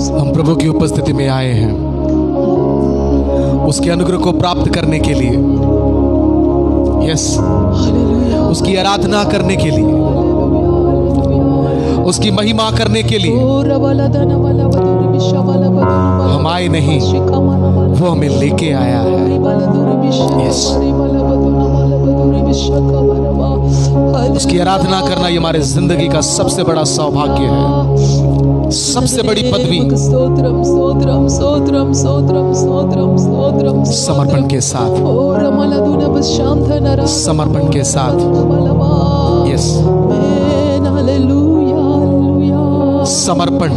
हम प्रभु की उपस्थिति में आए हैं उसके अनुग्रह को प्राप्त करने के लिए, यस, उसकी आराधना करने के लिए, उसकी महिमा करने के लिए। हम आए नहीं, वो हमें लेके आया है। यस, उसकी आराधना करना ये हमारे जिंदगी का सबसे बड़ा सौभाग्य है, सबसे बड़ी पदवी। समर्पण के साथ, समर्पण के साथ, यस, समर्पण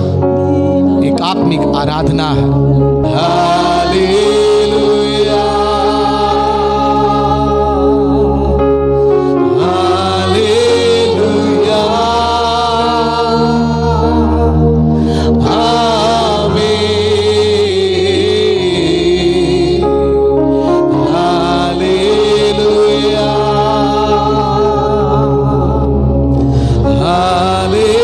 एक आत्मिक आराधना है। हालेलुया, हालेलुया, आमीन, हालेलुया, हालेलुया,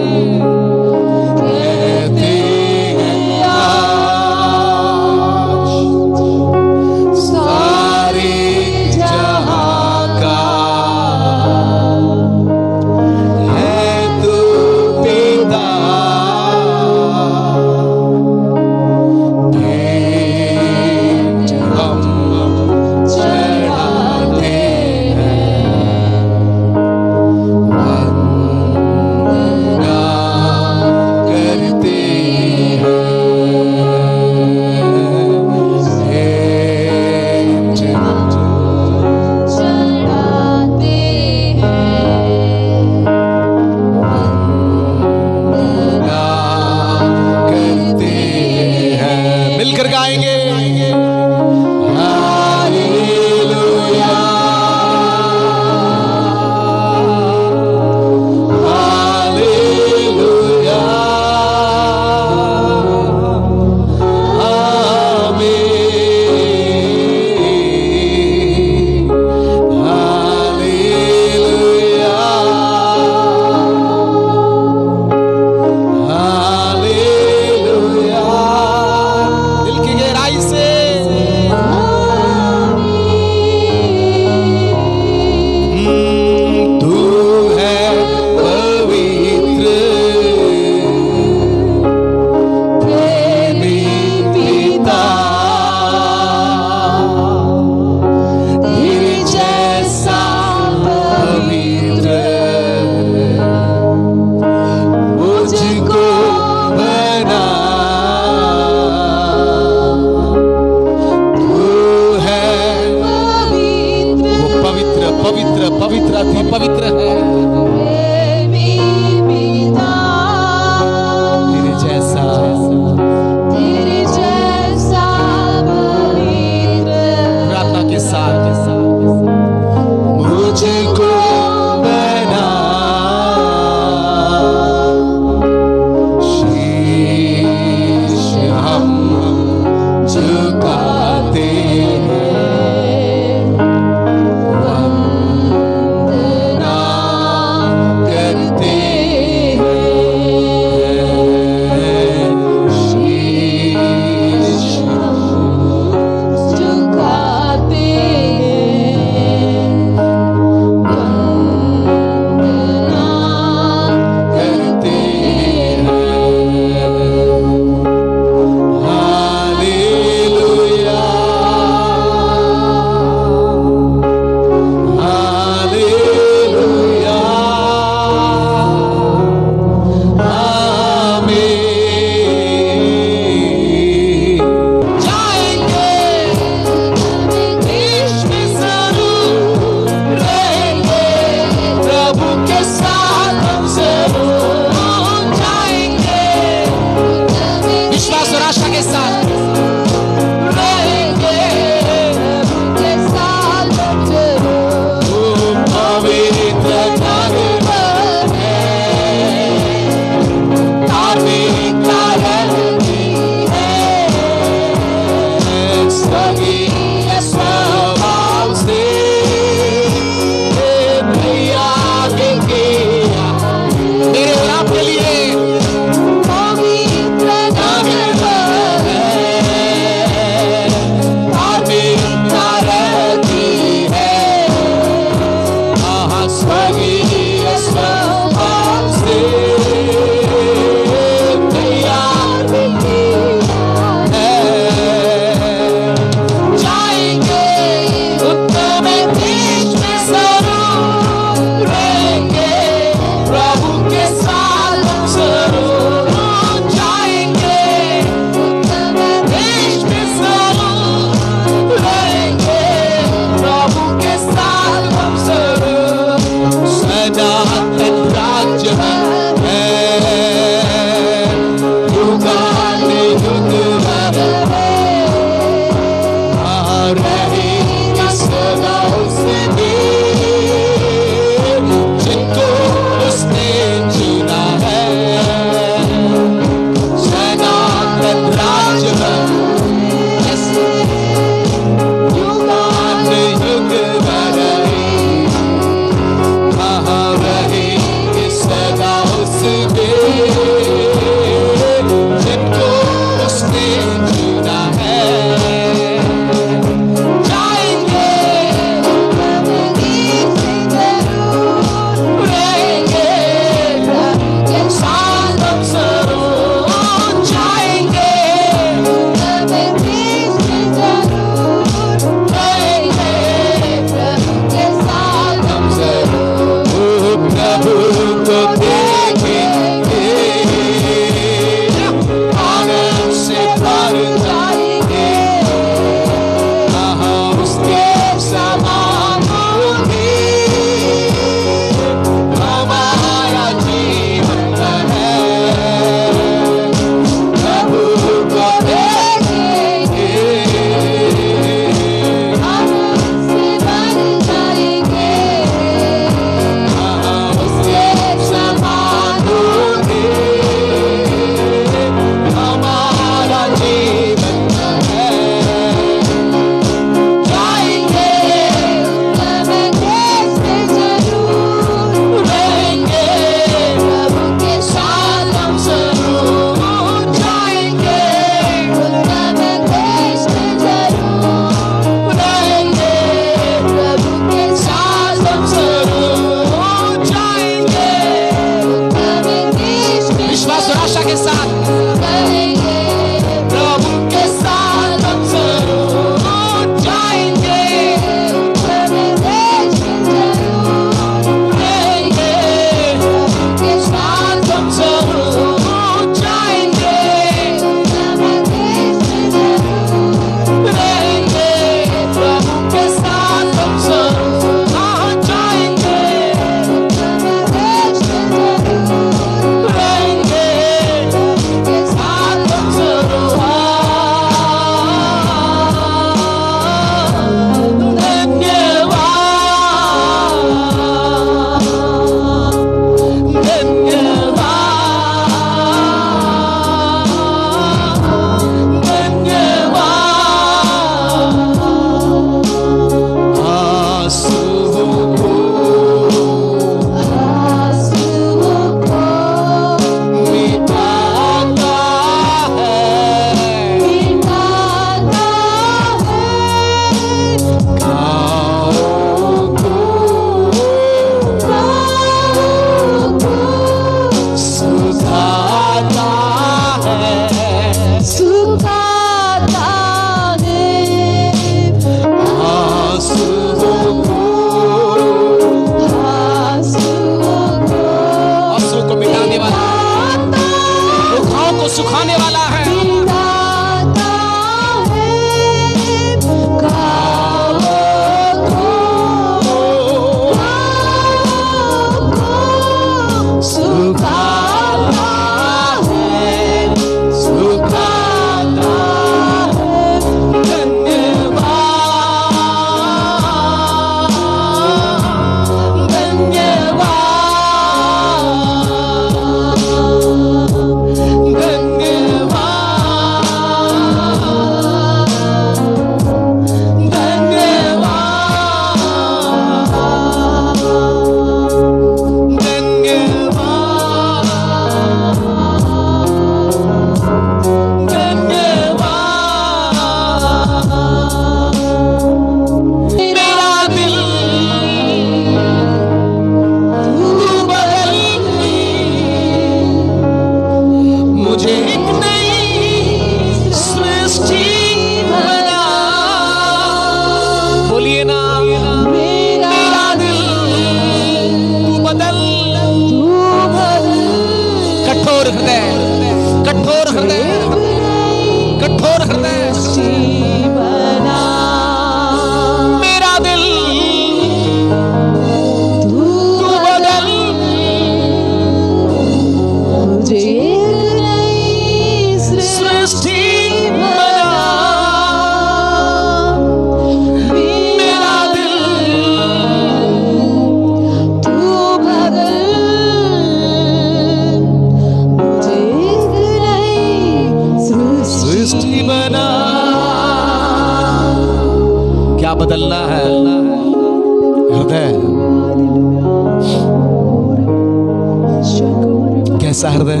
कैसा हृदय?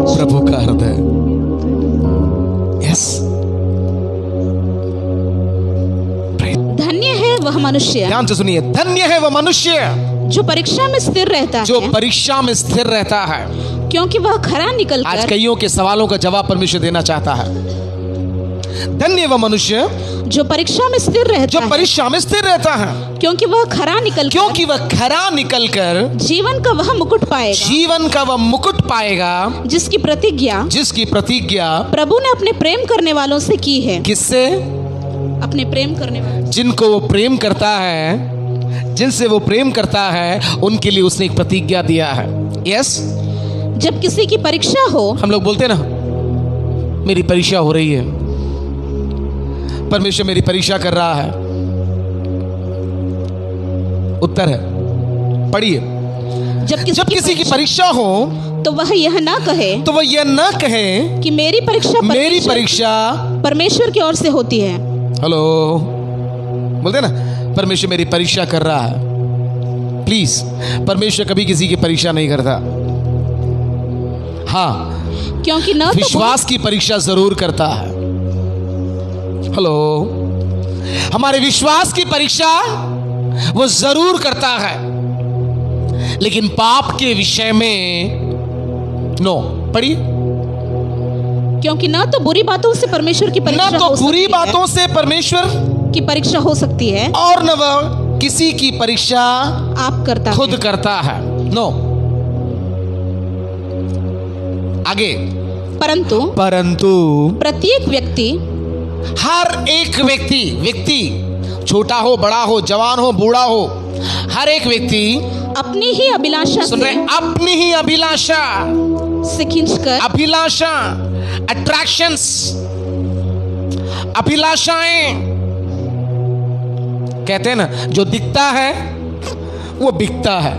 प्रभु का हृदय। यस, धन्य है वह मनुष्य, ध्यान से सुनिए, धन्य है वह मनुष्य जो परीक्षा में स्थिर रहता जो है, परीक्षा में स्थिर रहता है। क्योंकि वह खरा निकल आज कर, कईयों के सवालों का जवाब परमेश्वर देना चाहता है। धन्य वह मनुष्य जो परीक्षा में स्थिर रहता जो है, परीक्षा में स्थिर रहता है, क्योंकि वह खरा निकल क्योंकि वह खरा निकलकर जीवन का वह मुकुट पाएगा, जीवन का वह मुकुट पाएगा, जिसकी प्रतिज्ञा प्रभु ने अपने प्रेम करने वालों से की है। किससे? अपने प्रेम करने वालों, जिनको वो प्रेम करता है, जिनसे वो प्रेम करता है, उनके लिए उसने एक प्रतिज्ञा दिया है। यस, जब किसी की परीक्षा हो, हम लोग बोलते हैं ना, मेरी परीक्षा हो रही है, परमेश्वर मेरी परीक्षा कर रहा है। उत्तर है, पढ़िए, जब जब किसी की परीक्षा हो तो वह यह ना कहे तो वह यह ना कहे कि मेरी परीक्षा परमेश्वर की ओर से होती है। हेलो, बोलते ना, परमेश्वर मेरी परीक्षा कर रहा है। प्लीज, परमेश्वर कभी किसी की परीक्षा नहीं करता। हाँ, क्योंकि न विश्वास की परीक्षा जरूर करता है। हेलो, हमारे विश्वास की परीक्षा वो जरूर करता है, लेकिन पाप के विषय में नो। पढ़िए, क्योंकि ना तो बुरी बातों से परमेश्वर की परीक्षा ना तो बुरी बातों से परमेश्वर की परीक्षा हो सकती है, और न वह किसी की परीक्षा आप करता खुद करता है। नो, आगे, परंतु प्रत्येक व्यक्ति, हर एक व्यक्ति छोटा हो, बड़ा हो, जवान हो, बूढ़ा हो, हर एक व्यक्ति अपनी ही अभिलाषा सुन रहे, अपनी ही अभिलाषा से खींचकर, अभिलाषा, अट्रैक्शंस, अभिलाषाएं, कहते हैं ना, जो दिखता है वो बिकता है।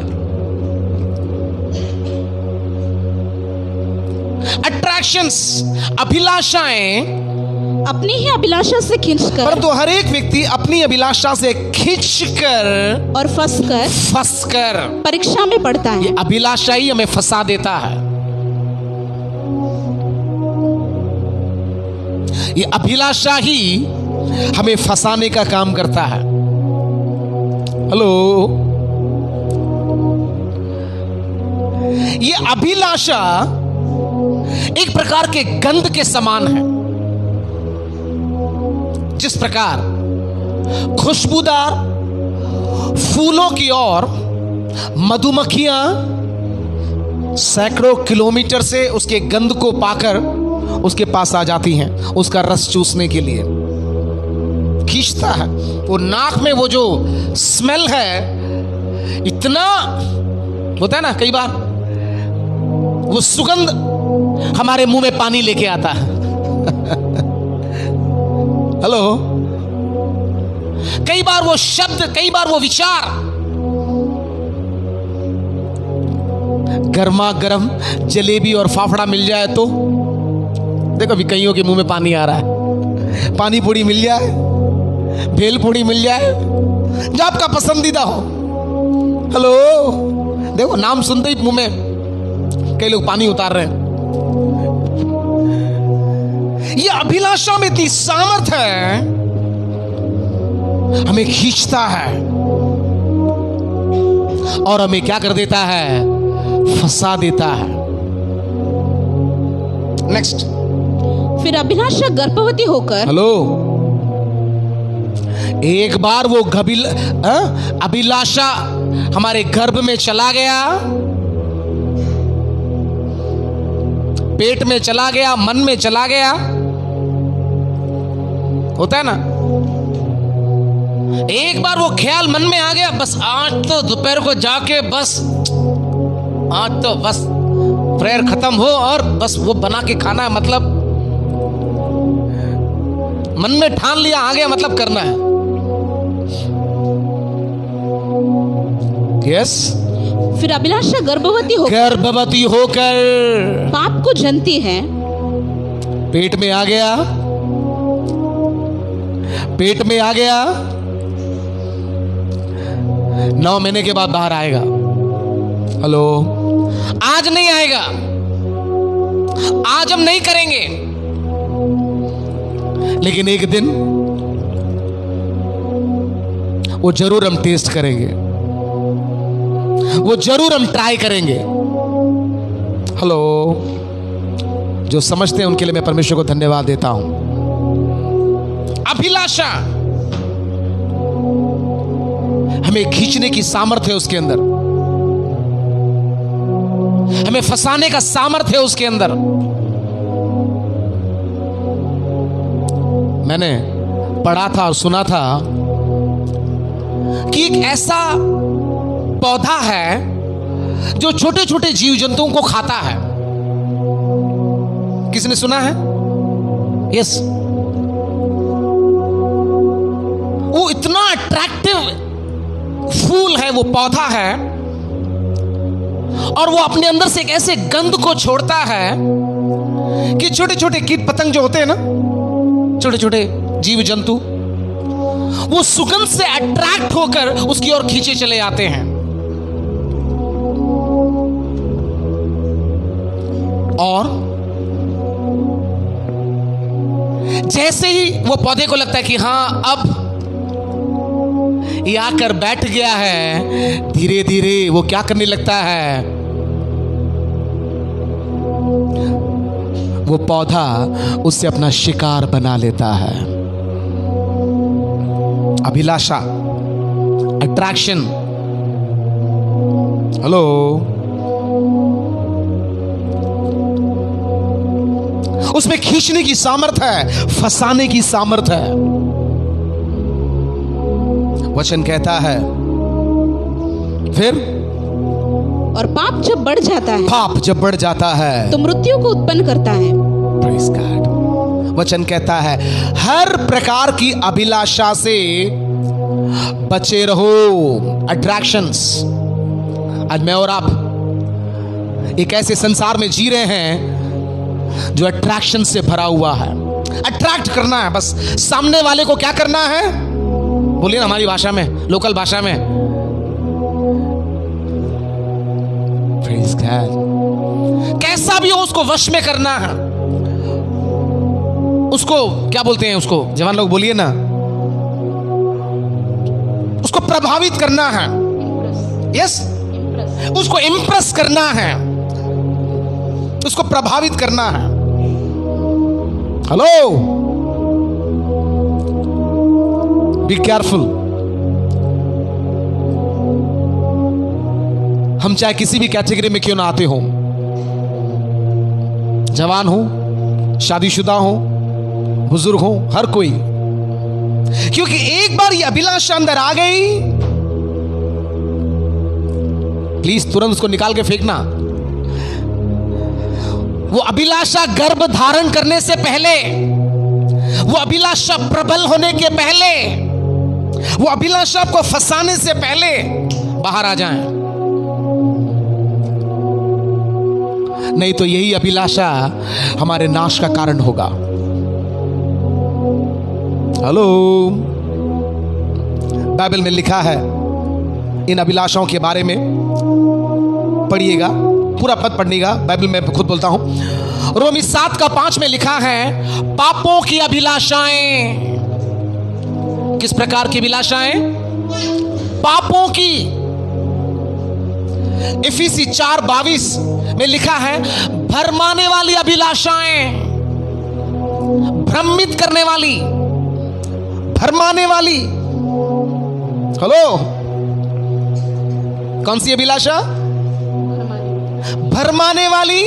अट्रैक्शंस, अभिलाषाएं, अपनी ही अभिलाषा से खींचकर, परंतु हर एक व्यक्ति अपनी अभिलाषा से खींचकर और फंसकर परीक्षा में पड़ता है। ये अभिलाषा ही हमें फंसा देता है। ये अभिलाषा ही हमें फंसाने का काम करता है। हेलो, ये अभिलाषा एक प्रकार के गंध के समान है। जिस प्रकार खुशबूदार फूलों की ओर मधुमक्खियां सैकड़ों किलोमीटर से उसके गंध को पाकर उसके पास आ जाती हैं, उसका रस चूसने के लिए खींचता है। वो नाक में वो जो स्मेल है, इतना होता है ना, कई बार वो सुगंध हमारे मुंह में पानी लेके आता है। हेलो, कई बार वो शब्द, कई बार वो विचार, गर्मा गर्म जलेबी और फाफड़ा मिल जाए तो देखो, अभी कईयों के मुंह में पानी आ रहा है। पानी पूरी मिल जाए, भेल पूरी मिल जाए, जो आपका पसंदीदा हो। हेलो, देखो, नाम सुनते ही मुंह में कई लोग पानी उतार रहे हैं। ये अभिलाषा में इतनी सामर्थ है, हमें खींचता है और हमें क्या कर देता है? फंसा देता है। नेक्स्ट, फिर अभिलाषा गर्भवती होकर, हेलो, एक बार वो अभिलाषा हमारे गर्भ में चला गया, पेट में चला गया, मन में चला गया, होता है ना। एक बार वो ख्याल मन में आ गया, बस आज तो दोपहर को जाके बस आज तो बस प्रेयर खत्म हो और बस वो बना के खाना है, मतलब मन में ठान लिया, आ गया, मतलब करना है। यस, फिर अभिलाषा गर्भवती होकर पाप को जनती है, पेट में आ गया, पेट में आ गया, 9 महीने के बाद बाहर आएगा। हेलो, आज नहीं आएगा, आज हम नहीं करेंगे, लेकिन एक दिन वो जरूर हम टेस्ट करेंगे, वो जरूर हम ट्राई करेंगे। हेलो, जो समझते हैं उनके लिए मैं परमेश्वर को धन्यवाद देता हूं। अभिलाषा हमें खींचने की सामर्थ्य है उसके अंदर, हमें फंसाने का सामर्थ्य है उसके अंदर। मैंने पढ़ा था और सुना था कि एक ऐसा पौधा है जो छोटे छोटे जीव जंतुओं को खाता है। किसने सुना है? यस। वो इतना अट्रैक्टिव फूल है, वो पौधा है, और वो अपने अंदर से एक ऐसे गंध को छोड़ता है कि छोटे छोटे कीट पतंग जो होते हैं ना, छोटे छोटे जीव जंतु, वो सुगंध से अट्रैक्ट होकर उसकी ओर खींचे चले आते हैं। और जैसे ही वो पौधे को लगता है कि हां अब ये आकर बैठ गया है, धीरे धीरे वो क्या करने लगता है, वो पौधा उससे अपना शिकार बना लेता है। अभिलाषा, अट्रैक्शन। हेलो, उसमें खींचने की सामर्थ है, फंसाने की सामर्थ है। वचन कहता है फिर, और पाप जब बढ़ जाता है, पाप जब बढ़ जाता है तो मृत्यु को उत्पन्न करता है। Praise God. वचन कहता है हर प्रकार की अभिलाषा से बचे रहो। अट्रैक्शंस। आज मैं और आप एक ऐसे संसार में जी रहे हैं जो अट्रैक्शन से भरा हुआ है। अट्रैक्ट करना है, बस सामने वाले को क्या करना है, बोलिए ना हमारी भाषा में, लोकल भाषा में, प्रेज़ गॉड। कैसा भी हो उसको वश में करना है। उसको क्या बोलते हैं, उसको जवान लोग बोलिए ना, उसको प्रभावित करना है। यस, उसको इंप्रेस करना है, उसको प्रभावित करना है। Hello, be careful. हम चाहे किसी भी कैटेगरी में क्यों ना आते हो, जवान हो, शादीशुदा हो, बुजुर्ग हो, हर कोई, क्योंकि एक बार ये अभिलाषा अंदर आ गई, प्लीज तुरंत उसको निकाल के फेंकना। वो अभिलाषा गर्भ धारण करने से पहले, वो अभिलाषा प्रबल होने के पहले, वो अभिलाषा आपको फंसाने से पहले बाहर आ जाए, नहीं तो यही अभिलाषा हमारे नाश का कारण होगा। हेलो, बाइबल में लिखा है इन अभिलाषाओं के बारे में, पढ़िएगा, पूरा पद पढ़िएगा, बाइबल में खुद बोलता हूं। रोमी 7:5 में लिखा है पापों की अभिलाषाएं। किस प्रकार की अभिलाषाएं? पापों की। इफिसी 4:22 में लिखा है भरमाने वाली अभिलाषाएं, भ्रमित करने वाली, भरमाने वाली। हेलो, कौन सी अभिलाषा? भरमाने वाली।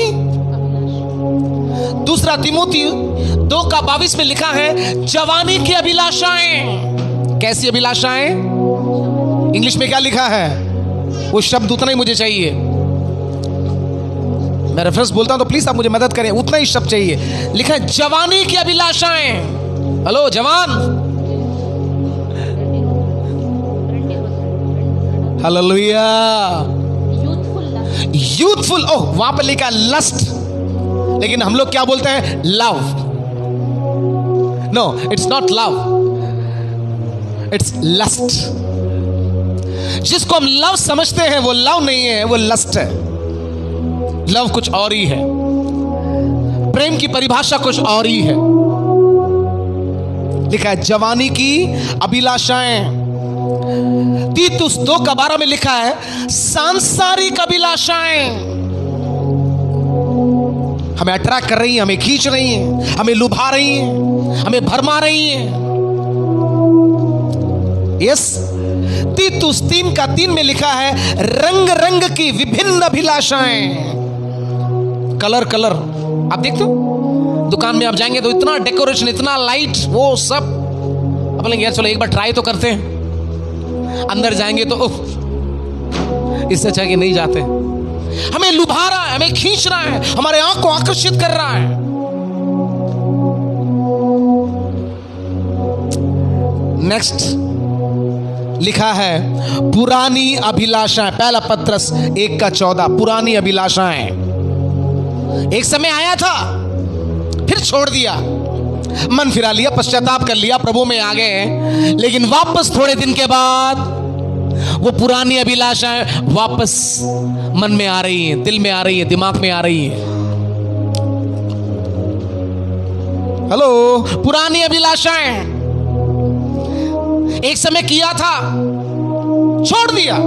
दूसरा तिमोथी 2:22 में लिखा है जवानी की अभिलाषाएं। कैसी अभिलाषाएं? इंग्लिश में क्या लिखा है? वो शब्द उतना ही मुझे चाहिए, मैं रेफरेंस बोलता हूं तो प्लीज आप मुझे मदद करें, उतना ही शब्द चाहिए। लिखा है जवानी की अभिलाषाएं। हेलो जवान, हालेलुया। यूथफुल, ओह वहां पर लिखा लस्ट, लेकिन हम लोग क्या बोलते हैं? Love. No, it's not love, it's lust. जिसको हम लव समझते हैं वो लव नहीं है, वो लस्ट है। लव कुछ और ही है, प्रेम की परिभाषा कुछ और ही है। लिखा है जवानी की अभिलाषाएं। तीतुस 2:12 में लिखा है सांसारिक अभिलाषाएं हमें अट्रैक्ट कर रही हैं, हमें खींच रही हैं, हमें लुभा रही हैं, हमें भरमा रही हैं। यस, तीतुस 3:3 में लिखा है रंग रंग की विभिन्न अभिलाषाएं। कलर कलर आप देखते हो दुकान में आप जाएंगे तो इतना डेकोरेशन, इतना लाइट, वो सब अब बोलेंगे यार चलो एक बार ट्राई तो करते हैं। अंदर जाएंगे तो उफ, इससे अच्छा कि नहीं जाते। हमें लुभा रहा है, हमें खींच रहा है, हमारे आंख को आकर्षित कर रहा है। नेक्स्ट लिखा है पुरानी अभिलाषाएं। पहला पत्रस 1:14 पुरानी अभिलाषाएं। एक समय आया था, फिर छोड़ दिया, मन फिरा लिया, पश्चाताप कर लिया, प्रभु में आ गए, लेकिन वापस थोड़े दिन के बाद वो पुरानी अभिलाषाएं वापस मन में आ रही हैं, दिल में आ रही है, दिमाग में आ रही है। हेलो, पुरानी अभिलाषाएं एक समय किया था, छोड़ दिया,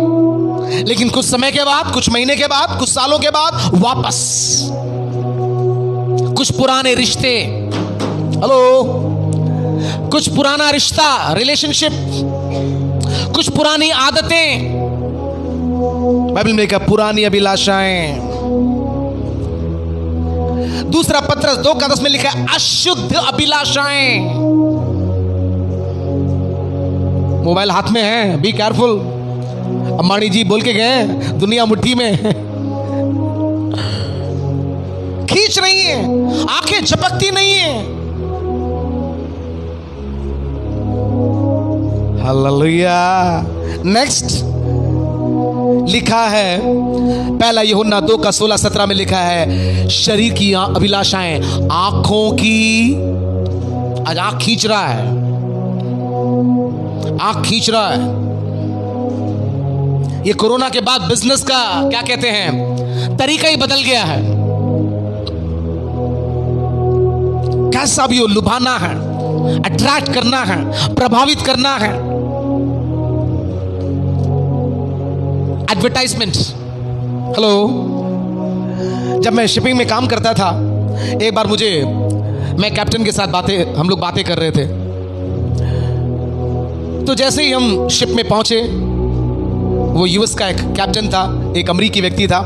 लेकिन कुछ समय के बाद, कुछ महीने के बाद, कुछ सालों के बाद वापस कुछ पुराने रिश्ते, हेलो, कुछ पुराना रिश्ता, रिलेशनशिप, कुछ पुरानी आदतें, बाइबल में लिखा पुरानी अभिलाषाएं। दूसरा पत्रस 2:10 में लिखा है अशुद्ध अभिलाषाएं। मोबाइल हाथ में है, बी केयरफुल। अंबानी जी बोल के गए दुनिया मुट्ठी में, खींच रही है, आंखें झपकती नहीं है। हालेलुया। नेक्स्ट लिखा है पहला यूहन्ना 2:16-17 में लिखा है शरीर की अभिलाषाएं, आंखों की, आज आंख खींच रहा है, आंख खींच रहा है। ये कोरोना के बाद बिजनेस का क्या कहते हैं, तरीका ही बदल गया है। कैसा भी हो, लुभाना है, अट्रैक्ट करना है, प्रभावित करना है। एडवर्टाइजमेंट। हेलो, जब मैं शिपिंग में काम करता था, एक बार मैं कैप्टन के साथ हम लोग बातें कर रहे थे, तो जैसे ही हम शिप में पहुंचे, वो यूएस का एक कैप्टन था, एक अमेरिकी व्यक्ति था।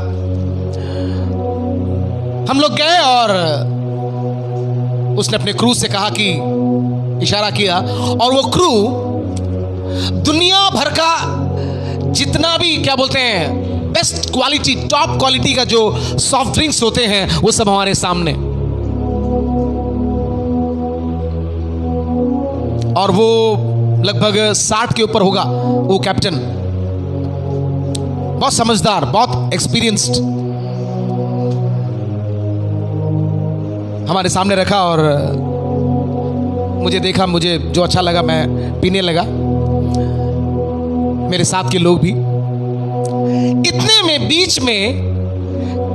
हम लोग गए और उसने अपने क्रू से कहा कि, इशारा किया, और वो क्रू दुनिया भर का जितना भी क्या बोलते हैं बेस्ट क्वालिटी, टॉप क्वालिटी का जो सॉफ्ट ड्रिंक्स होते हैं, वो सब हमारे सामने, और वो लगभग 60 के ऊपर होगा वो कैप्टन, बहुत समझदार, बहुत एक्सपीरियंस्ड, हमारे सामने रखा और मुझे देखा, मुझे जो अच्छा लगा मैं पीने लगा, मेरे साथ के लोग भी। इतने में बीच में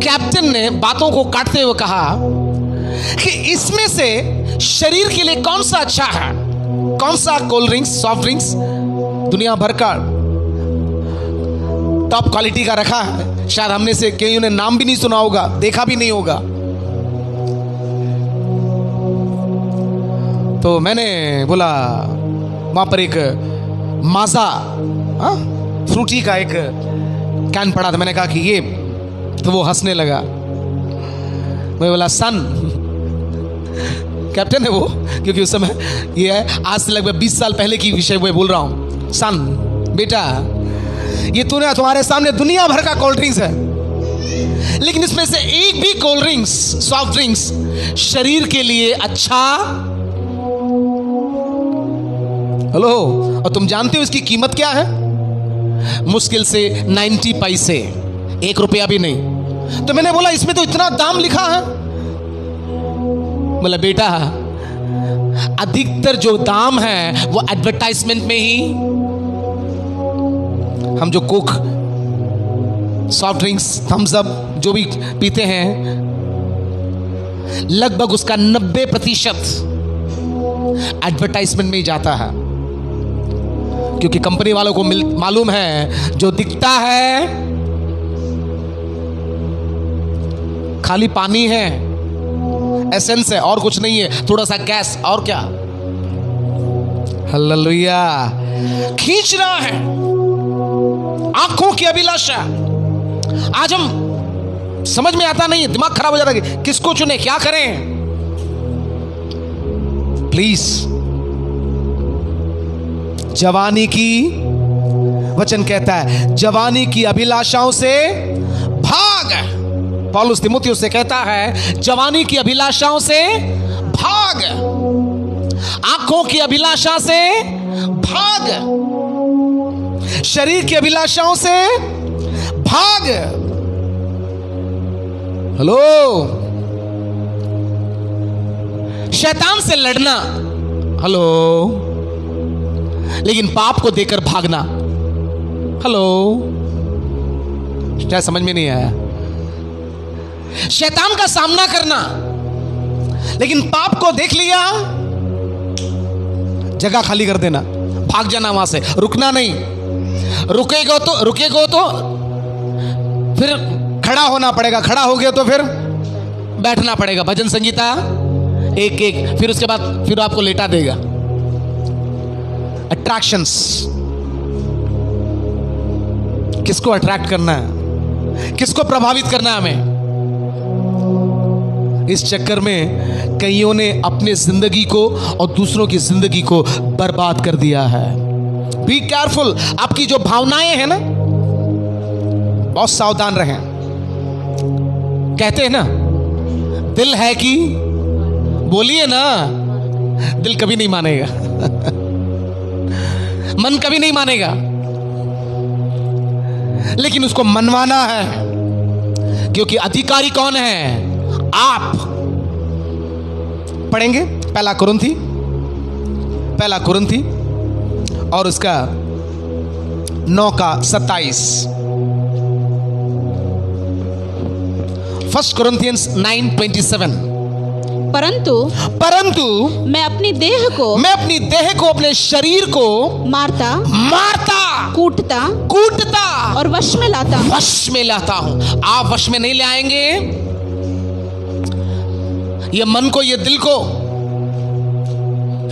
कैप्टन ने बातों को काटते हुए कहा कि इसमें से शरीर के लिए कौन सा अच्छा है, कौन सा कोल्ड ड्रिंक्स, सॉफ्ट ड्रिंक्स दुनिया भर का टॉप क्वालिटी का रखा है, शायद हमने से कई ने नाम भी नहीं सुना होगा, देखा भी नहीं होगा। तो मैंने बोला, वहां पर एक माजा फ्रूटी का एक कैन पड़ा था, मैंने कहा कि ये, तो वो हंसने लगा। मैं बोला सन, कैप्टन है वो, क्योंकि उस समय ये है, आज से लगभग 20 साल पहले की विषय मैं बोल रहा हूं। सन, बेटा, ये तूने तुम्हारे सामने दुनिया भर का कोल्ड ड्रिंक्स है, लेकिन इसमें से एक भी कोल्ड ड्रिंक्स, सॉफ्ट ड्रिंक्स शरीर के लिए अच्छा, हेलो, और तुम जानते हो इसकी कीमत क्या है? मुश्किल से 90 पैसे, 1 रुपया भी नहीं। तो मैंने बोला इसमें तो इतना दाम लिखा है। बोला बेटा, अधिकतर जो दाम है वो एडवर्टाइजमेंट में ही, हम जो Coke soft drinks, Thums Up जो भी पीते हैं, लगभग उसका 90% एडवर्टाइजमेंट में ही जाता है, क्योंकि कंपनी वालों को मालूम है जो दिखता है खाली पानी है, एसेंस है, और कुछ नहीं है, थोड़ा सा गैस, और क्या। हालेलुया। खींच रहा है आंखों की अभिलाषा। आज हम समझ में आता नहीं है, दिमाग खराब हो जाता है कि किसको चुने, क्या करें। प्लीज, जवानी की, वचन कहता है जवानी की अभिलाषाओं से भाग। पौलुस तीमुथियुस से कहता है जवानी की अभिलाषाओं से भाग, आंखों की अभिलाषा से भाग, शरीर की अभिलाषाओं से भाग। हेलो, शैतान से लड़ना, हेलो, लेकिन पाप को देकर भागना, हेलो, क्या समझ में नहीं आया। शैतान का सामना करना, लेकिन पाप को देख लिया, जगह खाली कर देना, भाग जाना वहां से, रुकना नहीं। रुकेगा तो फिर खड़ा होना पड़ेगा, खड़ा हो गया तो फिर बैठना पड़ेगा। भजन संगीता एक एक, फिर उसके बाद फिर आपको लेटा देगा। अट्रैक्शंस, किसको अट्रैक्ट करना है, किसको प्रभावित करना है हमें। इस चक्कर में कईयों ने अपने जिंदगी को और दूसरों की जिंदगी को बर्बाद कर दिया है। Be careful. आपकी जो भावनाएं हैं ना, बहुत सावधान रहें। कहते हैं ना, दिल है कि, बोलिए ना, दिल कभी नहीं मानेगा मन कभी नहीं मानेगा, लेकिन उसको मनवाना है, क्योंकि अधिकारी कौन है? आप। पढ़ेंगे पहला कुरिन्थी और उसका 9:27। 1 Corinthians 9:27। परंतु मैं अपनी देह को अपने शरीर को मारता, कूटता और वश में लाता हूं। आप वश में नहीं ले आएंगे ये मन को, ये दिल को।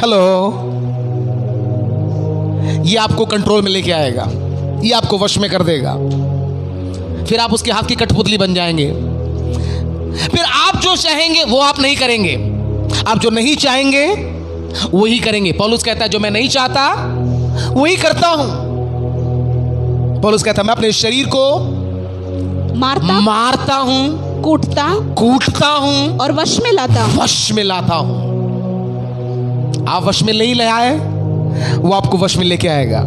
हेलो, ये आपको कंट्रोल में लेके आएगा, ये आपको वश में कर देगा। फिर आप उसके हाथ की कठपुतली बन जाएंगे। फिर आप जो चाहेंगे वो आप नहीं करेंगे, आप जो नहीं चाहेंगे वही करेंगे। पौलुस कहता है जो मैं नहीं चाहता वही करता हूं। पौलुस कहता है मैं अपने शरीर को मारता हूं, कूटता हूं और वश में लाता हूं। आप वश में नहीं ले आए, वो आपको वश में लेके आएगा।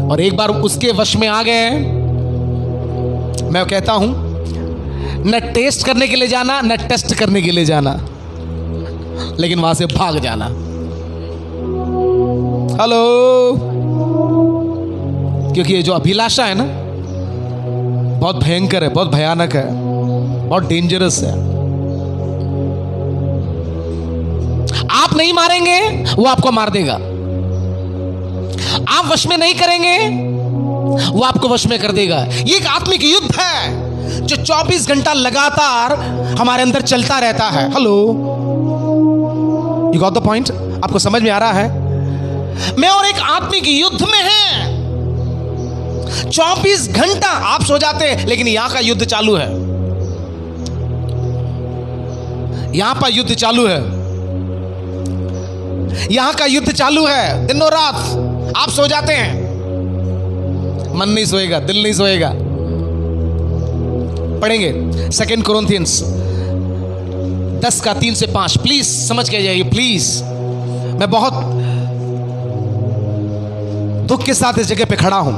और एक बार उसके वश में आ गए, मैं कहता हूं न टेस्ट करने के लिए जाना, न टेस्ट करने के लिए जाना, लेकिन वहां से भाग जाना। हेलो, क्योंकि ये जो अभिलाषा है ना, बहुत भयंकर है, बहुत भयानक है, बहुत डेंजरस है। आप नहीं मारेंगे, वो आपको मार देगा। आप वश में नहीं करेंगे, वो आपको वश में कर देगा। ये एक आत्मिक युद्ध है जो 24 घंटा लगातार हमारे अंदर चलता रहता है। Hello, you got the point? आपको समझ में आ रहा है? मैं और एक आत्मिक युद्ध में है। 24 घंटा आप सो जाते हैं, लेकिन यहां का युद्ध चालू है, यहां पर युद्ध चालू है, यहां का युद्ध चालू है। दिनों रात आप सो जाते हैं, मन नहीं सोएगा, दिल नहीं सोएगा। पढ़ेंगे 2 Corinthians 10:3-5। प्लीज समझ के जाइए, प्लीज। मैं बहुत दुख के साथ इस जगह पे खड़ा हूं।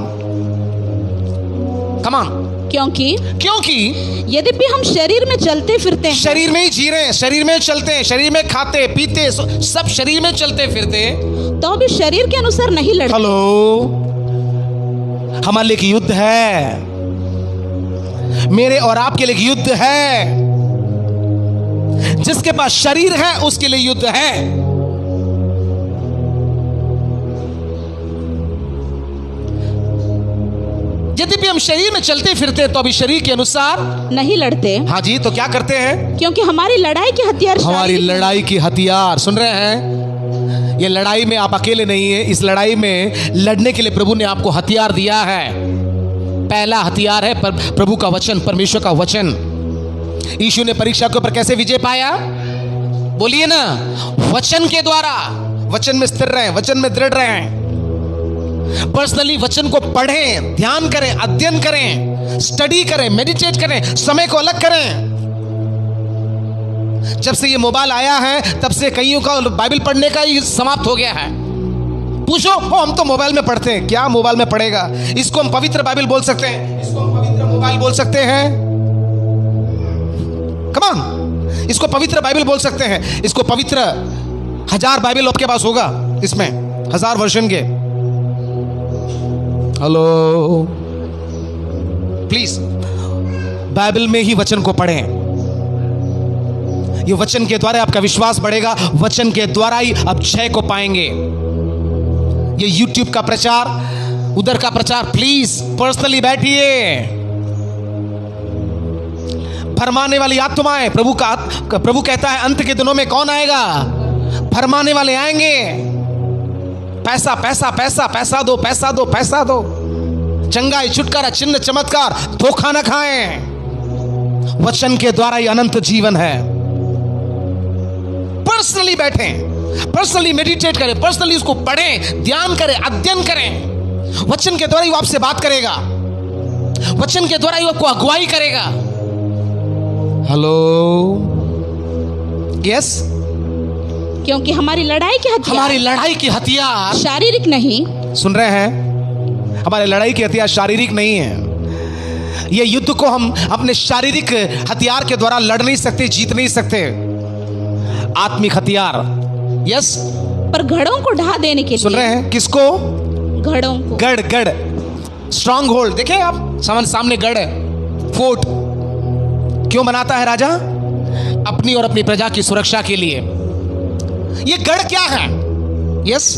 Come on. क्योंकि यद्यपि हम शरीर में चलते फिरते हैं, शरीर में ही जी रहे हैं, शरीर में चलते हैं, शरीर में खाते पीते, सब शरीर में चलते फिरते, तो भी शरीर के अनुसार नहीं लड़ते। हेलो, हमारे लिए युद्ध है। मेरे और आपके लिए युद्ध है। जिसके पास शरीर है उसके लिए युद्ध है। यद्यपि हम शरीर में चलते फिरते तो अभी शरीर के अनुसार नहीं लड़ते। हाँ जी, तो क्या करते हैं? क्योंकि हमारी लड़ाई के हथियार हमारी लड़ाई की हथियार, सुन रहे हैं? ये लड़ाई में आप अकेले नहीं है। इस लड़ाई में लड़ने के लिए प्रभु ने आपको हथियार दिया है। पहला हथियार है प्रभु का वचन, परमेश्वर का वचन। यीशु ने परीक्षा के ऊपर कैसे विजय पाया? बोलिए ना, वचन के द्वारा। वचन में स्थिर रहें, वचन में दृढ़ रहें। पर्सनली वचन को पढ़ें, ध्यान करें, अध्ययन करें, स्टडी करें, मेडिटेट करें, समय को अलग करें। जब से ये मोबाइल आया है तब से कईयों का बाइबल पढ़ने का ही समाप्त हो गया है। पूछो, हम तो मोबाइल में पढ़ते हैं। क्या मोबाइल में पढ़ेगा? इसको हम पवित्र बाइबल बोल सकते हैं, इसको हम पवित्र मोबाइल बोल सकते हैं। कम ऑन, इसको पवित्र बाइबल बोल सकते हैं। इसको पवित्र 1000 बाइबल आपके पास होगा, इसमें 1000 वर्जन के। हेलो, प्लीज बाइबल में ही वचन को पढ़ें। ये वचन के द्वारा आपका विश्वास बढ़ेगा, वचन के द्वारा ही आप जय को पाएंगे। ये YouTube का प्रचार, उधर का प्रचार, प्लीज पर्सनली बैठिए। फरमाने वाली आत्माएं, प्रभु कहता है अंत के दिनों में कौन आएगा? फरमाने वाले आएंगे। पैसा पैसा पैसा पैसा दो, पैसा दो, पैसा दो। चंगाई, छुटकारा, चिन्ह, चमत्कार, धोखा न खाएं। वचन के द्वारा ही अनंत जीवन है। पर्सनली बैठें, पर्सनली मेडिटेट करें, पर्सनली उसको पढ़ें, ध्यान करें, अध्ययन करें। वचन के द्वारा ही वो आपसे बात करेगा, वचन के द्वारा ही आपको अगुवाई करेगा। Hello, yes. क्योंकि हमारी लड़ाई के हथियार शारीरिक नहीं। सुन रहे हैं? हमारे लड़ाई के हथियार शारीरिक नहीं है। ये युद्ध को हम अपने शारीरिक हथियार के द्वारा लड़ नहीं सकते, जीत नहीं सकते। आत्मिक हथियार, यस। पर घड़ों को ढा देने के लिए। सुन रहे हैं? किसको? घड़ों को। गढ़, स्ट्रॉन्ग होल्ड। देखें आप, सामने गढ़ है, फोर्ट। क्यों बनाता है राजा? अपनी और अपनी प्रजा की सुरक्षा के लिए। ये गढ़ क्या है? यस,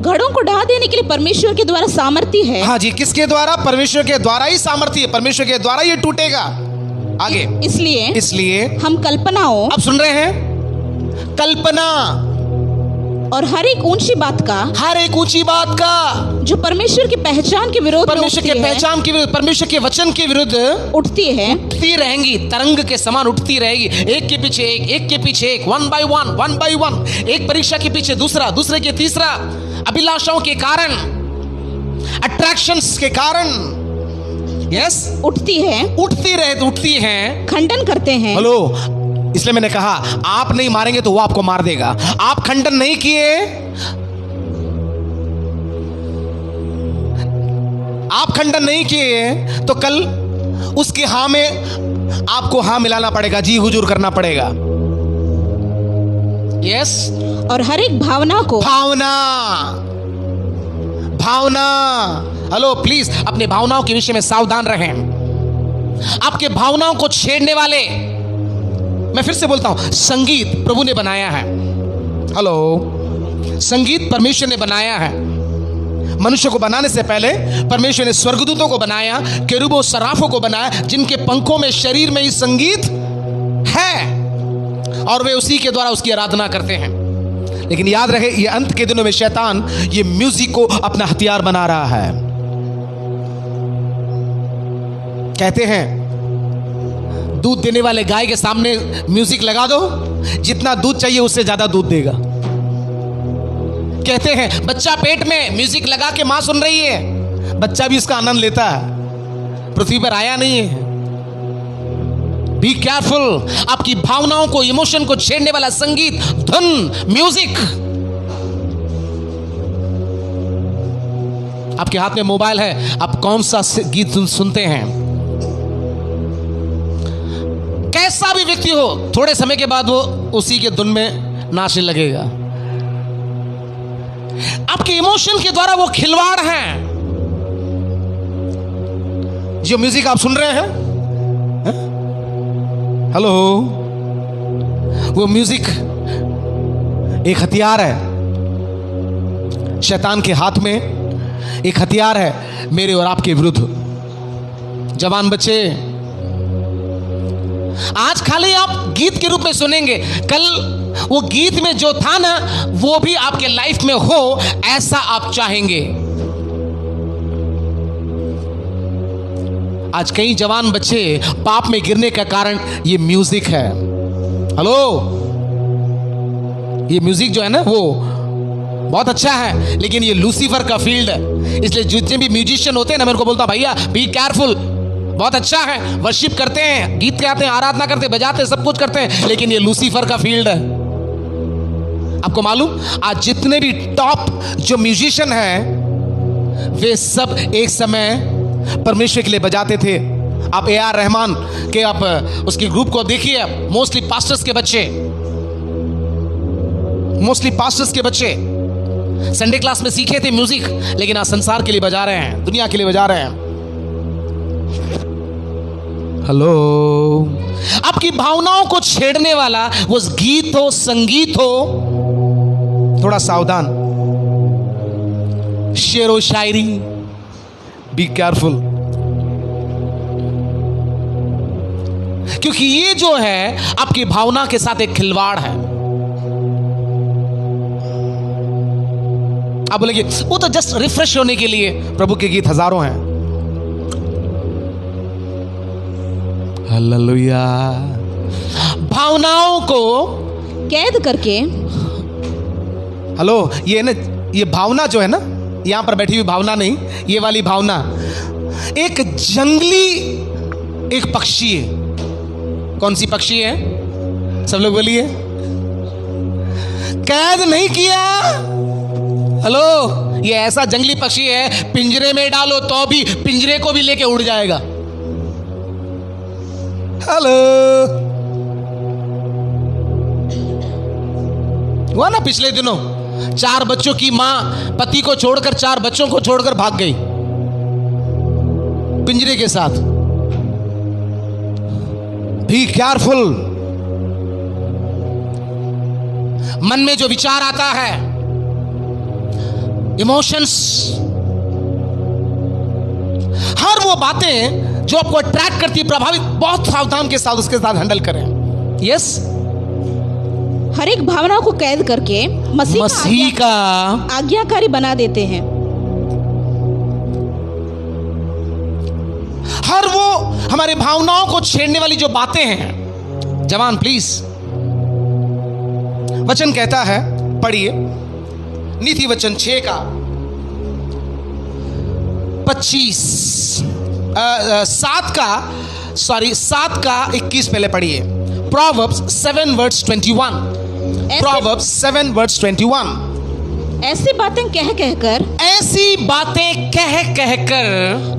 घड़ों को ढा देने के लिए परमेश्वर के द्वारा सामर्थ्य है। हाँ जी, किसके द्वारा? परमेश्वर के द्वारा ही सामर्थ्य है। परमेश्वर के द्वारा ये टूटेगा। आगे, इसलिए हम कल्पनाओं, अब सुन रहे हैं? कल्पना और हर एक ऊंची बात का जो परमेश्वर की पहचान के विरुद्ध, परमेश्वर के वचन के विरुद्ध उठती रहेंगी। तरंग के समान उठती रहेगी, एक के पीछे एक, वन बाय वन, एक परीक्षा के पीछे दूसरा, दूसरे के तीसरा। अभिलाषाओं के कारण, अट्रैक्शंस के कारण, यस, उठती हैं, खंडन करते हैं। हेलो, इसलिए मैंने कहा आप नहीं मारेंगे तो वो आपको मार देगा। आप खंडन नहीं किए, तो कल उसके हाँ में आपको हाँ मिलाना पड़ेगा, जी हुजूर करना पड़ेगा। यस। और हर एक भावना हेलो, प्लीज अपने भावनाओं के विषय में सावधान रहें। आपके भावनाओं को छेड़ने वाले, मैं फिर से बोलता हूं, संगीत प्रभु ने बनाया है। हेलो, संगीत परमेश्वर ने बनाया है। मनुष्य को बनाने से पहले परमेश्वर ने स्वर्गदूतों को बनाया, केरूबों सराफों को बनाया, जिनके पंखों में, शरीर में ही संगीत है और वे उसी के द्वारा उसकी आराधना करते हैं। लेकिन याद रहे, ये अंत के दिनों में शैतान ये म्यूजिक को अपना हथियार बना रहा है। कहते हैं दूध देने वाले गाय के सामने म्यूजिक लगा दो, जितना दूध चाहिए उससे ज्यादा दूध देगा। कहते हैं बच्चा पेट में, म्यूजिक लगा के मां सुन रही है, बच्चा भी इसका आनंद लेता है, पृथ्वी पर आया नहीं है। Be careful. आपकी भावनाओं को, इमोशन को छेड़ने वाला संगीत, धुन, म्यूजिक। आपके हाथ में मोबाइल है, आप कौन सा गीत सुनते हैं? कैसा भी व्यक्ति हो, थोड़े समय के बाद वो उसी के धुन में नाचने लगेगा। आपके इमोशन के द्वारा वो खिलवाड़ है। जो म्यूजिक आप सुन रहे हैं, हेलो, वो म्यूजिक एक हथियार है, शैतान के हाथ में एक हथियार है मेरे और आपके विरुद्ध। जवान बच्चे, आज खाली आप गीत के रूप में सुनेंगे, कल वो गीत में जो था ना वो भी आपके लाइफ में हो, ऐसा आप चाहेंगे। आज कई जवान बच्चे पाप में गिरने का कारण ये म्यूजिक है। हेलो, ये म्यूजिक जो है ना वो बहुत अच्छा है, लेकिन ये लूसीफर का फील्ड है। इसलिए जितने भी म्यूजिशियन होते हैं ना, मेरे को बोलता भैया बी केयरफुल, बहुत अच्छा है, वर्शिप करते हैं, गीत गाते हैं, आराधना करते हैं, बजाते हैं, सब कुछ करते हैं, लेकिन ये लूसीफर का फील्ड है। आपको मालूम, आज जितने भी टॉप जो म्यूजिशियन हैं वे सब एक समय परमेश्वर के लिए बजाते थे। आप AR रहमान के आप उसके ग्रुप को देखिए, मोस्टली पास्टर्स के बच्चे संडे क्लास में सीखे थे म्यूजिक, लेकिन आज संसार के लिए बजा रहे हैं, दुनिया के लिए बजा रहे हैं। हेलो, आपकी भावनाओं को छेड़ने वाला वो गीत हो, संगीत हो, थोड़ा सावधान। शेरो शायरी, बी केयरफुल, क्योंकि ये जो है आपकी भावना के साथ एक खिलवाड़ है। आप बोलेंगे वो तो जस्ट रिफ्रेश होने के लिए, प्रभु के गीत हजारों हैं। हालेलुया। भावनाओं को कैद करके, हेलो, ये ना, ये भावना जो है ना, यहां पर बैठी हुई भावना नहीं, ये वाली भावना एक जंगली एक पक्षी है। कौन सी पक्षी है? सब लोग बोलिए। कैद नहीं किया। हेलो, ये ऐसा जंगली पक्षी है, पिंजरे में डालो तो भी पिंजरे को भी लेके उड़ जाएगा। हेलो, हुआ ना पिछले दिनों, 4 बच्चों की मां पति को छोड़कर, 4 बच्चों को छोड़कर भाग गई पिंजरे के साथ। Be careful. मन में जो विचार आता है, इमोशंस, हर वो बातें जो आपको अट्रैक्ट करती है, प्रभावित, बहुत सावधान के साथ उसके साथ हैंडल करें। यस, हर एक भावना को कैद करके मसीह का आज्ञाकारी बना देते हैं। हर वो हमारे भावनाओं को छेड़ने वाली जो बातें हैं, जवान प्लीज, वचन कहता है, पढ़िए नीति वचन 6 का 25, 7 का 21 पहले पढ़िए। Proverbs 7 verse 21। Proverbs 7 verse 21। ऐसी बातें कह कर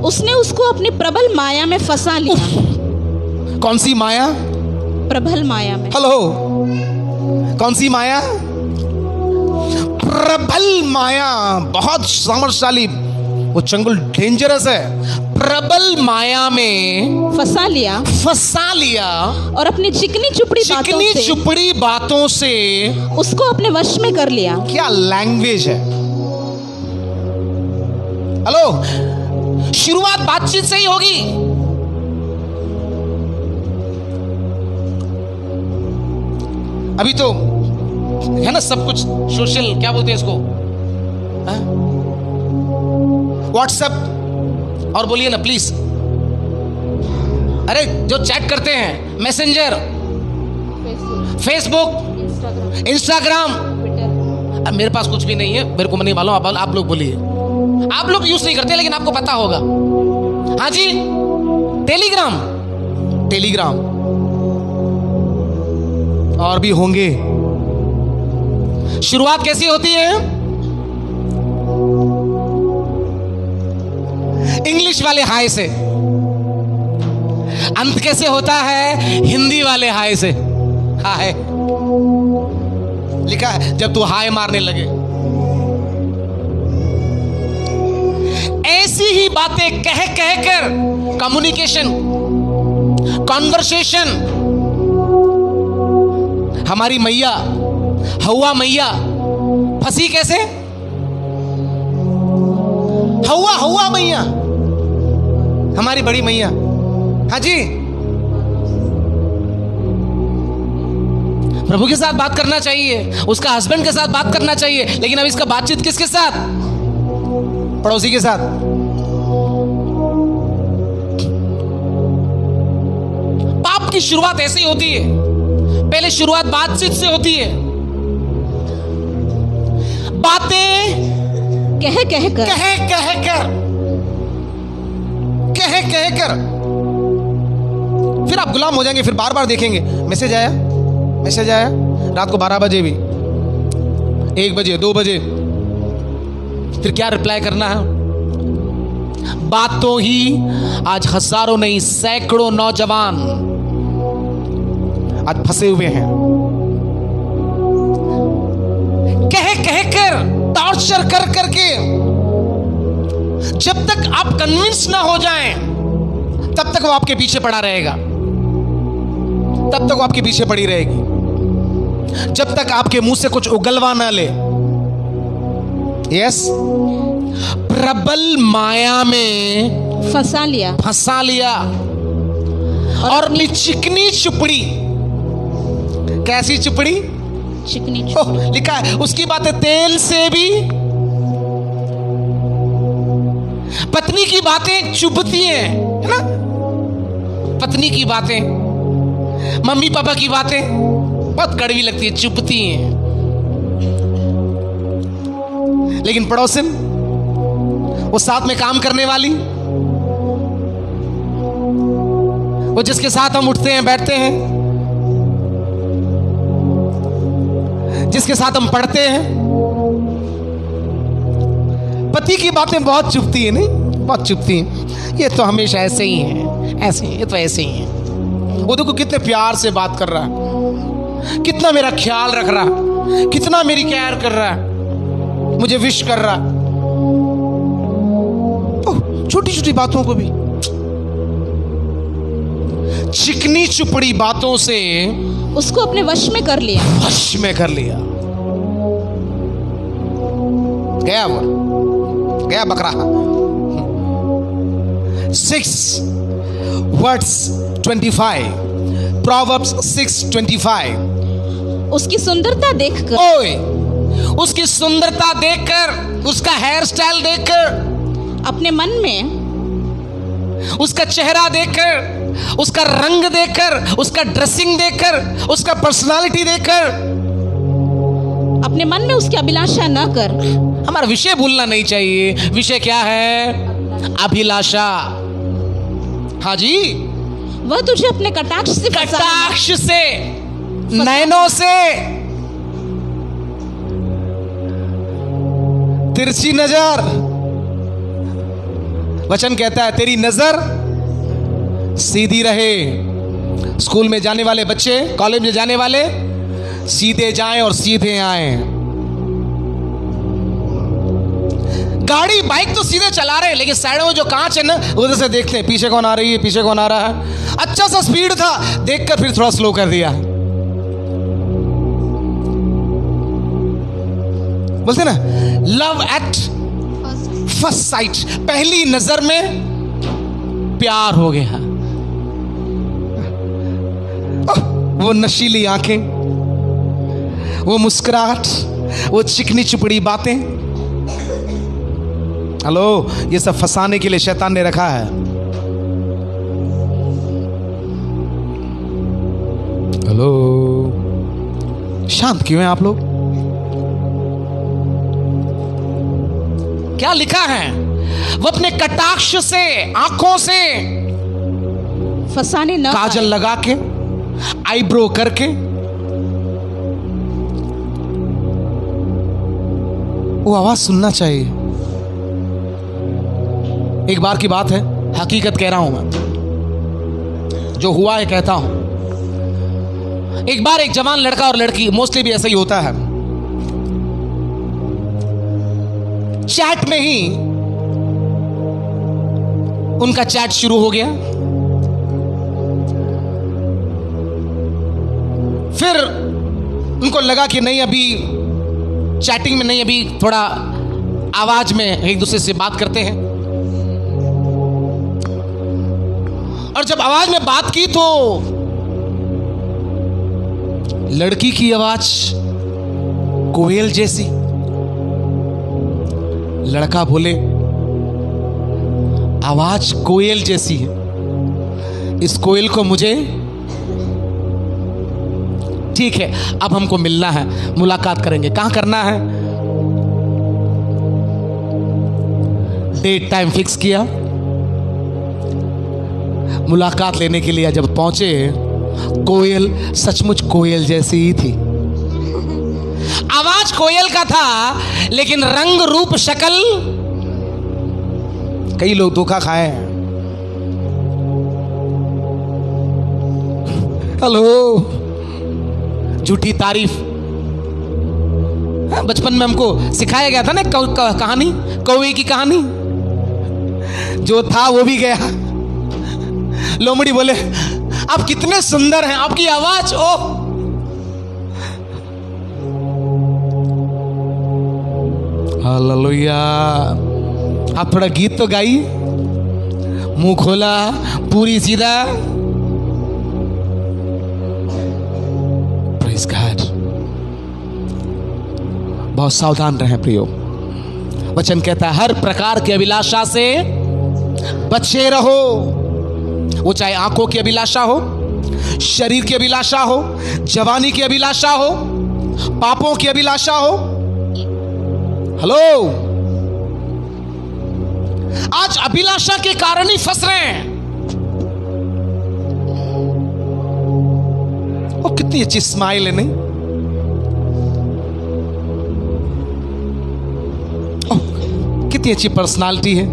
उसने उसको अपनी प्रबल माया में फंसा लिया। कौन सी माया? प्रबल माया में। हेलो, कौन सी माया? प्रबल माया, बहुत सामर्थशाली, वो चंगुल डेंजरस है। प्रबल माया में फंसा लिया और अपनी चिकनी चुपड़ी बातों से उसको अपने वश में कर लिया। क्या लैंग्वेज है! हेलो, शुरुआत बातचीत से ही होगी। अभी तो है ना सब कुछ सोशल, क्या बोलते हैं इसको, व्हाट्सएप, और बोलिए ना प्लीज, अरे जो चैट करते हैं, मैसेंजर, फेसबुक, इंस्टाग्राम। अब मेरे पास कुछ भी नहीं है, मेरे को नहीं मालूम, आप लोग बोलिए। आप लोग यूज नहीं करते लेकिन आपको पता होगा। हाँ जी, टेलीग्राम और भी होंगे। शुरुआत कैसी होती है? इंग्लिश वाले हाय से। अंत कैसे होता है? हिंदी वाले हाय से। हाय लिखा है, जब तू हाय मारने लगे। ऐसी ही बातें कह कर कम्युनिकेशन कॉन्वर्सेशन। हमारी मैया हवा मैया फंसी कैसे? हवा मैया हमारी बड़ी मैया, हाँ जी, प्रभु के साथ बात करना चाहिए, उसका हस्बैंड के साथ बात करना चाहिए, लेकिन अब इसका बातचीत किसके साथ? पड़ोसी के साथ। पाप की शुरुआत ऐसे ही होती है, पहले शुरुआत बातचीत से होती है। बातें कह कर फिर आप गुलाम हो जाएंगे। फिर बार बार देखेंगे मैसेज आया रात को 12 बजे भी, 1 बजे 2 बजे, फिर क्या रिप्लाई करना है? बातों ही आज हजारों नहीं सैकड़ों नौजवान आज फंसे हुए हैं। कह कर टॉर्चर कर करके जब तक आप कन्विंस ना हो जाएं तब तक वो आपके पीछे पड़ा रहेगा, तब तक वो आपके पीछे पड़ी रहेगी, जब तक आपके मुंह से कुछ उगलवा ना ले। यस, प्रबल माया में फंसा लिया और अपनी चिकनी चुपड़ी, कैसी चुपड़ी? चिकनी लिखा है उसकी बातें तेल से भी, पत्नी की बातें चुभती हैं, है ना? पत्नी की बातें, मम्मी पापा की बातें बहुत कड़वी लगती है, चुभती हैं। लेकिन पड़ोसन, वो साथ में काम करने वाली, वो जिसके साथ हम उठते हैं बैठते हैं, जिसके साथ हम पढ़ते हैं, पति की बातें बहुत चुभती है, नहीं? बहुत चुभती हैं। ये तो हमेशा ऐसे ही है, ऐसे ही, ये तो ऐसे ही है। वो देखो कितने प्यार से बात कर रहा है, कितना मेरा ख्याल रख रहा है, कितना मेरी केयर कर रहा है, मुझे विश कर रहा है। छोटी छोटी बातों को भी, चिकनी चुपड़ी बातों से उसको अपने वश में कर लिया, गया बकरा। 6:25 Proverbs 6:25। उसकी सुंदरता देखकर, उसकी सुंदरता देखकर, उसका हेयर स्टाइल देखकर, अपने मन में उसका चेहरा देखकर, उसका रंग देखकर, उसका ड्रेसिंग देखकर, उसका पर्सनालिटी देखकर, अपने मन में उसकी अभिलाषा न कर। हमारा विषय भूलना नहीं चाहिए। विषय क्या है? अभिलाषा। हाँ जी, वह तुझे अपने कटाक्ष से, नैनों से, तिरछी नजर। वचन कहता है तेरी नजर सीधी रहे। स्कूल में जाने वाले बच्चे, कॉलेज में जाने वाले सीधे जाएं और सीधे आएं। गाड़ी बाइक तो सीधे चला रहे हैं, लेकिन साइडों में जो कांच है ना, उधर से देखते हैं पीछे कौन आ रही है, पीछे कौन आ रहा है। अच्छा सा स्पीड था, देखकर फिर थोड़ा स्लो कर दिया। बोलते ना लव एट फर्स्ट साइट, पहली नजर में प्यार हो गया। वो नशीली आंखें, वो मुस्कुराहट, वो चिकनी चुपड़ी बातें। हेलो, ये सब फंसाने के लिए शैतान ने रखा है। हेलो, शांत क्यों हैं आप लोग? क्या लिखा है? वो अपने कटाक्ष से, आंखों से फंसाने न, काजल लगा के, आईब्रो करके, वो आवाज सुनना चाहिए। एक बार की बात है, हकीकत कह रहा हूं मैं, जो हुआ है कहता हूं। एक बार एक जवान लड़का और लड़की, मोस्टली भी ऐसा ही होता है, चैट में ही उनका चैट शुरू हो गया। फिर उनको लगा कि नहीं, अभी चैटिंग में नहीं, अभी थोड़ा आवाज में एक दूसरे से बात करते हैं। और जब आवाज में बात की तो लड़की की आवाज कोयल जैसी, लड़का बोले आवाज कोयल जैसी है, इस कोयल को मुझे, ठीक है अब हमको मिलना है, मुलाकात करेंगे। कहां करना है? डेट टाइम फिक्स किया, मुलाकात लेने के लिए जब पहुंचे, कोयल सचमुच कोयल जैसी ही थी। आवाज कोयल का था, लेकिन रंग रूप शक्ल, कई लोग धोखा खाए हैं। हेलो, झूठी तारीफ। बचपन में हमको सिखाया गया था ना कहानी, कौवे की कहानी, जो था वो भी गया। लोमड़ी बोले आप कितने सुंदर हैं, आपकी आवाज, ओ हालेलुया। आप थोड़ा गीत तो गाइए, मुंह खोला पूरी सीधा। Praise God. बहुत सावधान रहें प्रियो, वचन कहता है हर प्रकार की अभिलाषा से बचे रहो। वो चाहे आंखों की अभिलाषा हो, शरीर की अभिलाषा हो, जवानी की अभिलाषा हो, पापों की अभिलाषा हो। हेलो, आज अभिलाषा के कारण ही फंस रहे हैं। और कितनी अच्छी स्माइल है, नहीं? कितनी अच्छी पर्सनालिटी है।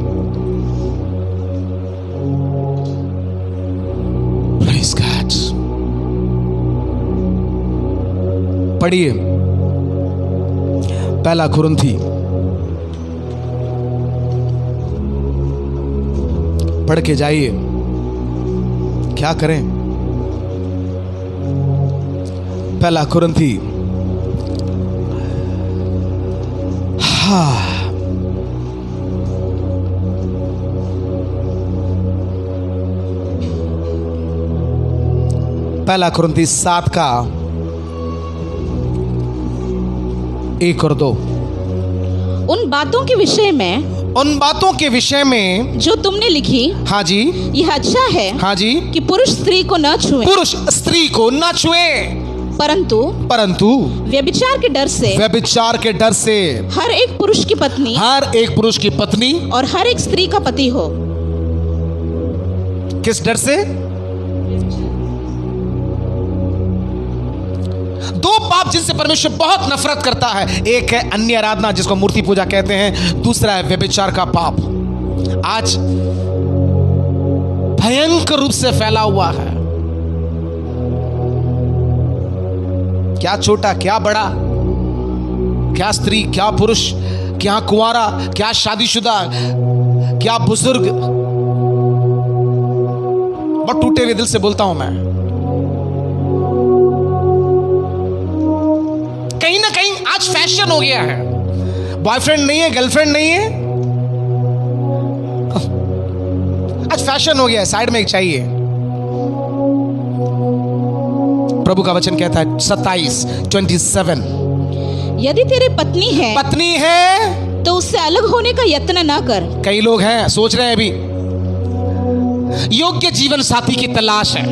Praise God। पढ़िए पहला कुरिन्थी, पढ़ के जाइए। क्या करें? पहला कुरिन्थी, हाँ, पहला कुरिन्थी 7 का 1 और 2। उन बातों के विषय में, उन बातों के विषय में जो तुमने लिखी, हाँ जी, यह अच्छा है, हाँ जी, कि पुरुष स्त्री को न छुए, पुरुष स्त्री को न छुए, परंतु व्यभिचार के डर से, व्यभिचार के डर से हर एक पुरुष की पत्नी, हर एक पुरुष की पत्नी और हर एक स्त्री का पति हो। किस डर से? दो पाप जिनसे परमेश्वर बहुत नफरत करता है। एक है अन्य आराधना, जिसको मूर्ति पूजा कहते हैं, दूसरा है व्यभिचार का पाप। आज भयंकर रूप से फैला हुआ है। क्या छोटा, क्या बड़ा, क्या स्त्री, क्या पुरुष, क्या कुंवारा, क्या शादीशुदा, क्या बुजुर्ग। बहुत टूटे हुए दिल से बोलता हूं मैं। कहीं ना कहीं आज फैशन हो गया है। बॉयफ्रेंड नहीं है, गर्लफ्रेंड नहीं है, आज फैशन हो गया है, साइड में एक चाहिए। प्रभु का वचन कहता है 27:27, यदि तेरी पत्नी है तो उससे अलग होने का यत्न ना कर। कई लोग हैं सोच रहे हैं अभी योग्य जीवन साथी की तलाश है।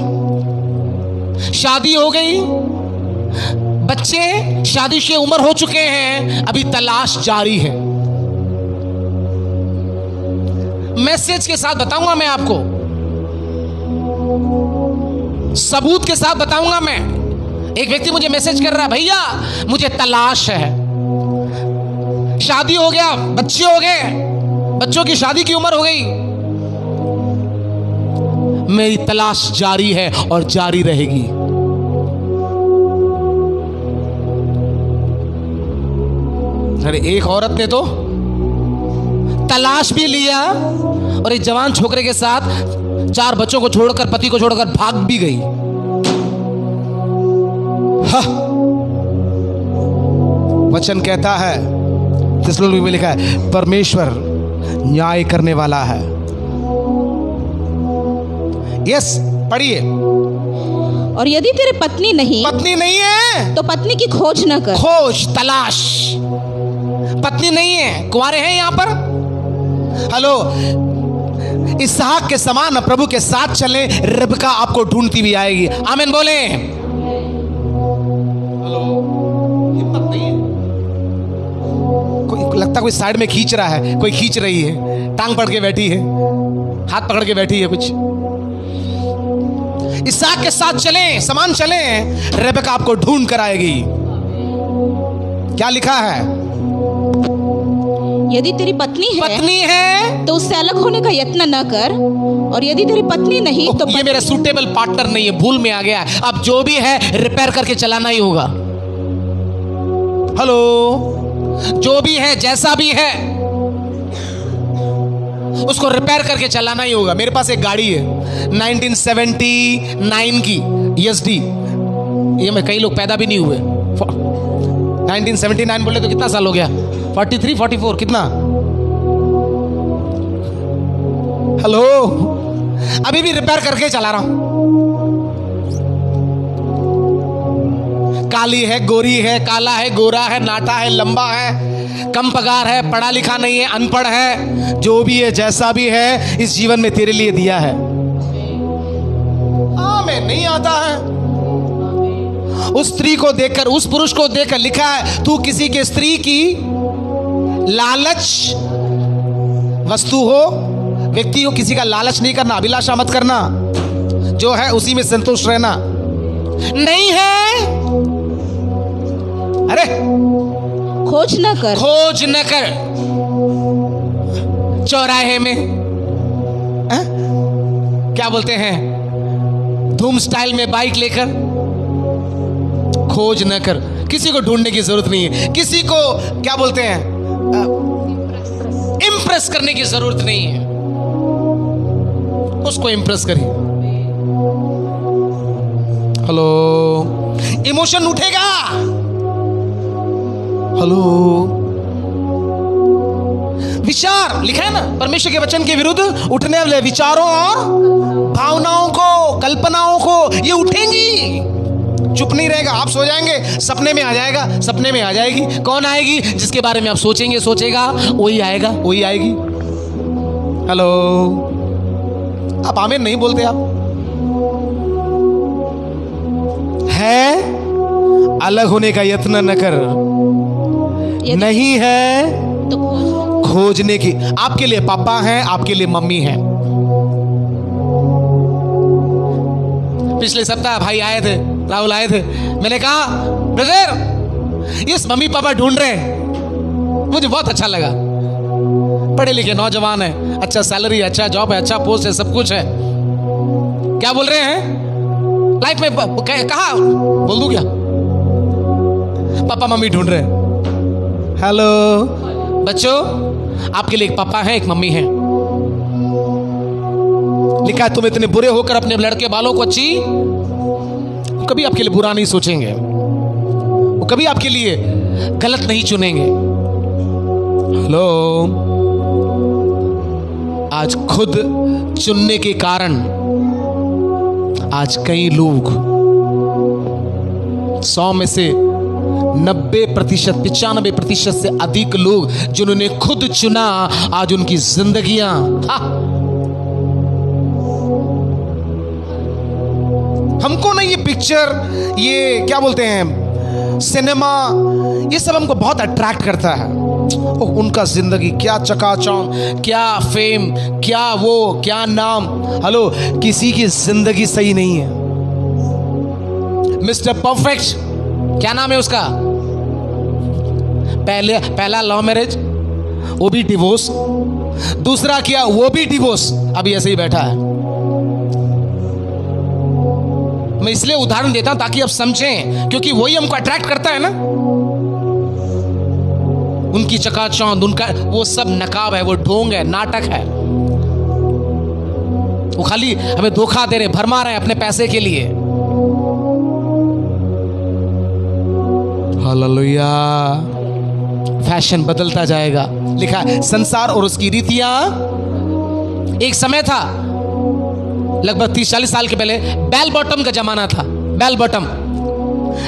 शादी हो गई, बच्चे, शादी की उम्र हो चुके हैं, अभी तलाश जारी है। मैसेज के साथ बताऊंगा मैं आपको, सबूत के साथ बताऊंगा मैं। एक व्यक्ति मुझे मैसेज कर रहा है, भैया मुझे तलाश है, शादी हो गया, बच्चे हो गए, बच्चों की शादी की उम्र हो गई, मेरी तलाश जारी है और जारी रहेगी। अरे एक औरत ने तो तलाश भी लिया और एक जवान छोकरे के साथ 4 बच्चों को छोड़कर, पति को छोड़कर भाग भी गई। हाँ, वचन कहता है, थिस्सलुनीके में लिखा है, परमेश्वर न्याय करने वाला है। यस, पढ़िए। और यदि तेरे पत्नी नहीं है तो पत्नी की खोज न कर। खोज, तलाश। पत्नी नहीं है, कुंवारे हैं यहां पर। हेलो, इसहाक के समान प्रभु के साथ चले, रिबका आपको ढूंढती भी आएगी। आमीन बोले। हेलो, हिम्मत नहीं है। कोई लगता कोई साइड में खींच रहा है, कोई खींच रही है, टांग पकड़ के बैठी है, हाथ पकड़ के बैठी है कुछ। इसहाक के साथ चलें, समान चलें, रेबेका आपको ढूंढ कर आएगी। क्या लिखा है? यदि तेरी पत्नी है तो उससे अलग होने का यत्न न कर, और यदि तेरी पत्नी नहीं तो ये मेरा सूटेबल पार्टनर नहीं है, भूल में आ गया। अब जो भी है रिपेयर करके चलाना ही होगा। हेलो, जो भी है, जैसा भी है, उसको रिपेयर करके चलाना ही होगा। मेरे पास एक गाड़ी है 1979 की ESD। ये में कई लोग पैदा भी नहीं हुए। 1979 बोले तो कितना साल हो गया? 43, 44, कितना? हेलो, अभी भी रिपेयर करके चला रहा हूं। काली है, गोरी है, काला है, गोरा है, नाटा है, लंबा है, कम पगार है, पढ़ा लिखा नहीं है, अनपढ़ है, जो भी है, जैसा भी है, इस जीवन में तेरे लिए दिया है। मैं नहीं आता है। उस स्त्री को देखकर, उस पुरुष को देखकर लिखा है, तू किसी के स्त्री की लालच वस्तु हो, व्यक्ति हो, किसी का लालच नहीं करना, अभिलाषा मत करना, जो है उसी में संतुष्ट रहना। नहीं है, अरे खोज न कर चौराहे में क्या बोलते हैं, धूम स्टाइल में बाइक लेकर खोज न कर। किसी को ढूंढने की जरूरत नहीं है, किसी को क्या बोलते हैं, इम्प्रेस करने की जरूरत नहीं है। उसको इम्प्रेस करिए। हेलो, इमोशन उठेगा। हेलो, विचार लिखा है ना, परमेश्वर के वचन के विरुद्ध उठने वाले विचारों और भावनाओं को, कल्पनाओं को, ये उठेंगी। चुप नहीं रहेगा। आप सो जाएंगे, सपने में आ जाएगा, सपने में आ जाएगी। कौन आएगी? जिसके बारे में आप सोचेंगे, सोचेगा, वही आएगा, वही आएगी। हेलो, आप आमीन नहीं बोलते। आप है, अलग होने का यत्न न कर, नहीं है तो खोजने की। आपके लिए पापा हैं, आपके लिए मम्मी हैं। पिछले सप्ताह भाई आए थे, राहुल आए थे। मैंने कहा, ब्रदर, इस मम्मी पापा ढूंढ रहे हैं। मुझे बहुत अच्छा लगा। पढ़े लिखे नौजवान है, अच्छा सैलरी, अच्छा जॉब है, अच्छा पोस्ट है, सब कुछ है। क्या बोल रहे हैं लाइफ में? कहा बोल दूं क्या? पापा मम्मी ढूंढ रहे हैं। हेलो बच्चों, आपके लिए एक पापा है, एक मम्मी है। लिखा है, तुम इतने बुरे होकर अपने लड़के बालों को अच्छी, कभी आपके लिए बुरा नहीं सोचेंगे, वो कभी आपके लिए गलत नहीं चुनेंगे। हेलो, आज खुद चुनने के कारण आज कई लोग 100 में से 90%, 95% से अधिक लोग जिन्होंने खुद चुना, आज उनकी जिंदगियां हमको नहीं, ये पिक्चर, ये क्या बोलते हैं, सिनेमा, ये सब हमको बहुत अट्रैक्ट करता है। उनका जिंदगी क्या चकाचौंध, क्या फेम, क्या वो, क्या नाम। हेलो, किसी की जिंदगी सही नहीं है। मिस्टर परफेक्ट, क्या नाम है उसका? पहला लव मैरिज, वो भी डिवोर्स, दूसरा किया, वो भी डिवोर्स, अभी ऐसे ही बैठा है। मैं इसलिए उदाहरण देता हूं ताकि आप समझें, क्योंकि वही हमको अट्रैक्ट करता है ना। उनकी चकाचौंध, उनका वो सब नकाब है, वो ढोंग है, नाटक है। वो खाली हमें धोखा दे रहे, भरमा रहे हैं अपने पैसे के लिए। हालेलुया। फैशन बदलता जाएगा। लिखा है संसार और उसकी रीतियां। एक समय था लगभग 30-40 साल के पहले, बेल बॉटम का जमाना था। बेल बॉटम,